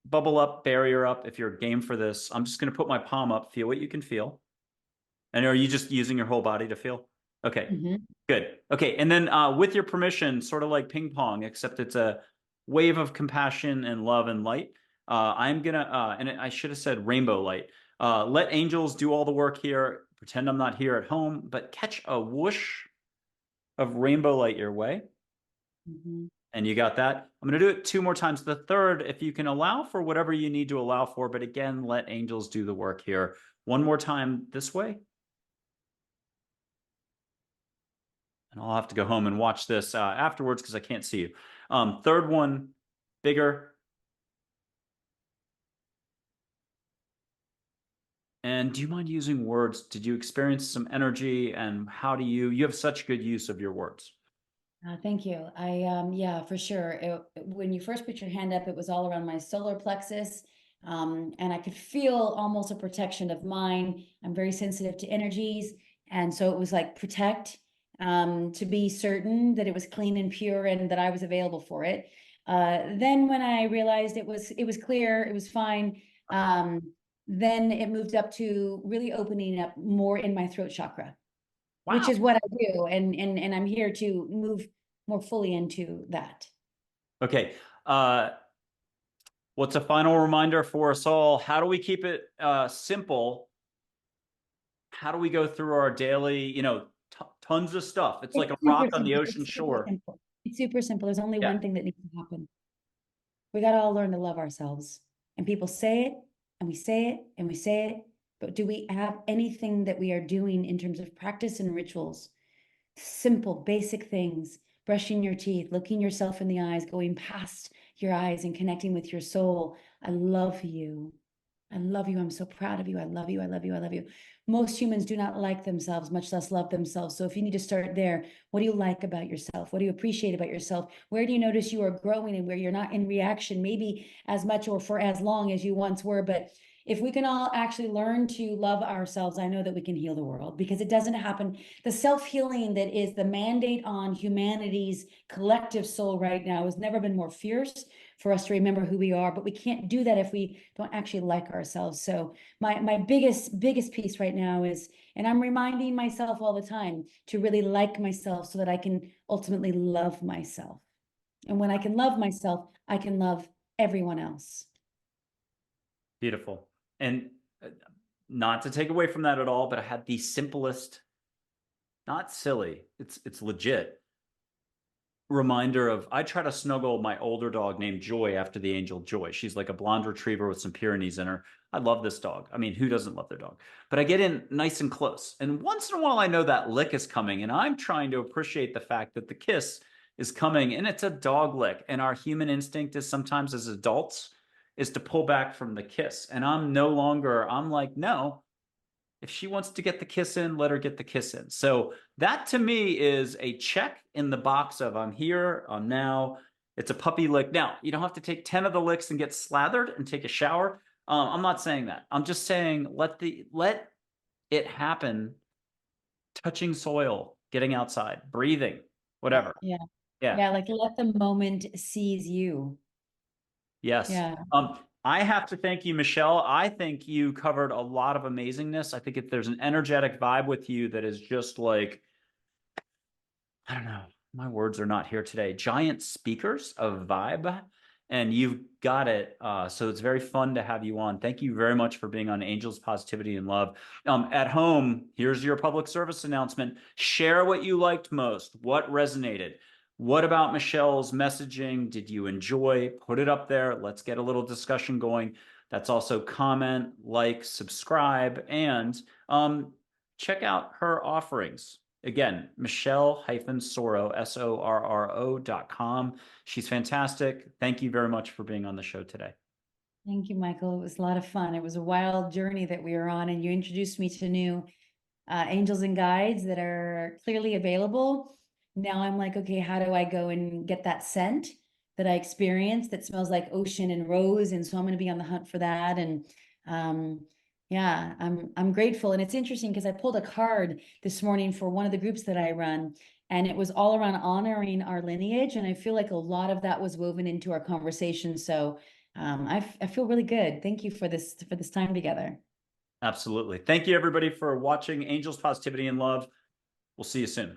bubble up, barrier up, if you're game for this. I'm just going to put my palm up, feel what you can feel. And are you just using your whole body to feel? Okay, good. Okay, and then with your permission, sort of like ping pong, except it's a wave of compassion and love and light. I'm gonna, and I should have said rainbow light. Let angels do all the work here. Pretend I'm not here at home, but catch a whoosh of rainbow light your way. And you got that. I'm going to do it 2 more times. The third, if you can allow for whatever you need to allow for, but again, let angels do the work here. 1 more time this way. And I'll have to go home and watch this afterwards because I can't see you. Third one, bigger. And do you mind using words? Did you experience some energy? And how do you have such good use of your words? Thank you. Yeah, for sure. When you first put your hand up, it was all around my solar plexus. And I could feel almost a protection of mine. I'm very sensitive to energies. And so it was like protect, to be certain that it was clean and pure and that I was available for it. Then when I realized it was clear, it was fine. Then it moved up to really opening up more in my throat chakra, which Wow. is what I do. And I'm here to move more fully into that. Okay. What's a final reminder for us all? How do we keep it simple? How do we go through our daily, tons of stuff? It's like It's a super rock on the simple. ocean It's super shore. simple. It's super simple. There's only Yeah. one thing that needs to happen. We got to all learn to love ourselves. And people say it, and we say it, and we say it. But do we have anything that we are doing in terms of practice and rituals? Simple, basic things, brushing your teeth, looking yourself in the eyes, going past your eyes and connecting with your soul. I love you. I love you. I'm so proud of you. I love you. I love you. I love you. Most humans do not like themselves, much less love themselves. So if you need to start there, what do you like about yourself? What do you appreciate about yourself? Where do you notice you are growing and where you're not in reaction, maybe as much or for as long as you once were? But if we can all actually learn to love ourselves, I know that we can heal the world, because it doesn't happen. The self-healing that is the mandate on humanity's collective soul right now has never been more fierce for us to remember who we are, but we can't do that if we don't actually like ourselves. So my biggest piece right now is, and I'm reminding myself all the time to really like myself so that I can ultimately love myself. And when I can love myself, I can love everyone else. Beautiful. And not to take away from that at all, but I had the simplest, not silly, it's legit reminder of, I try to snuggle my older dog named Joy after the angel Joy. She's like a blonde retriever with some Pyrenees in her. I love this dog. I mean, who doesn't love their dog? But I get in nice and close. And once in a while, I know that lick is coming. And I'm trying to appreciate the fact that the kiss is coming, and it's a dog lick. And our human instinct is sometimes as adults is to pull back from the kiss. And I'm like, no, if she wants to get the kiss in, let her get the kiss in. So that to me is a check in the box of, I'm here, I'm now. It's a puppy lick. Now, you don't have to take 10 of the licks and get slathered and take a shower. I'm not saying that. I'm just saying let it happen. Touching soil, getting outside, breathing, whatever. Yeah. Yeah. Yeah. Like let the moment seize you. Yes. Yeah. I have to thank you, Michelle. I think you covered a lot of amazingness. I think there's an energetic vibe with you that is just like, I don't know, my words are not here today. Giant speakers of vibe. and you've got it. So it's very fun to have you on. Thank you very much for being on Angels, Positivity, and Love. At home, here's your public service announcement. Share what you liked most, what resonated. What about Michelle's messaging did you enjoy? Put it up there. Let's get a little discussion going. That's also comment, like, subscribe, and check out her offerings. Again, Michelle-Sorro, SORRO.com. She's fantastic. Thank you very much for being on the show today. Thank you, Michael. It was a lot of fun. It was a wild journey that we were on, and you introduced me to new angels and guides that are clearly available. Now I'm like, okay, how do I go and get that scent that I experienced that smells like ocean and rose? And so I'm going to be on the hunt for that. And yeah, I'm grateful. And it's interesting because I pulled a card this morning for one of the groups that I run, and it was all around honoring our lineage. And I feel like a lot of that was woven into our conversation. So I feel really good. Thank you for this time together. Absolutely. Thank you, everybody, for watching Angels, Positivity, and Love. We'll see you soon.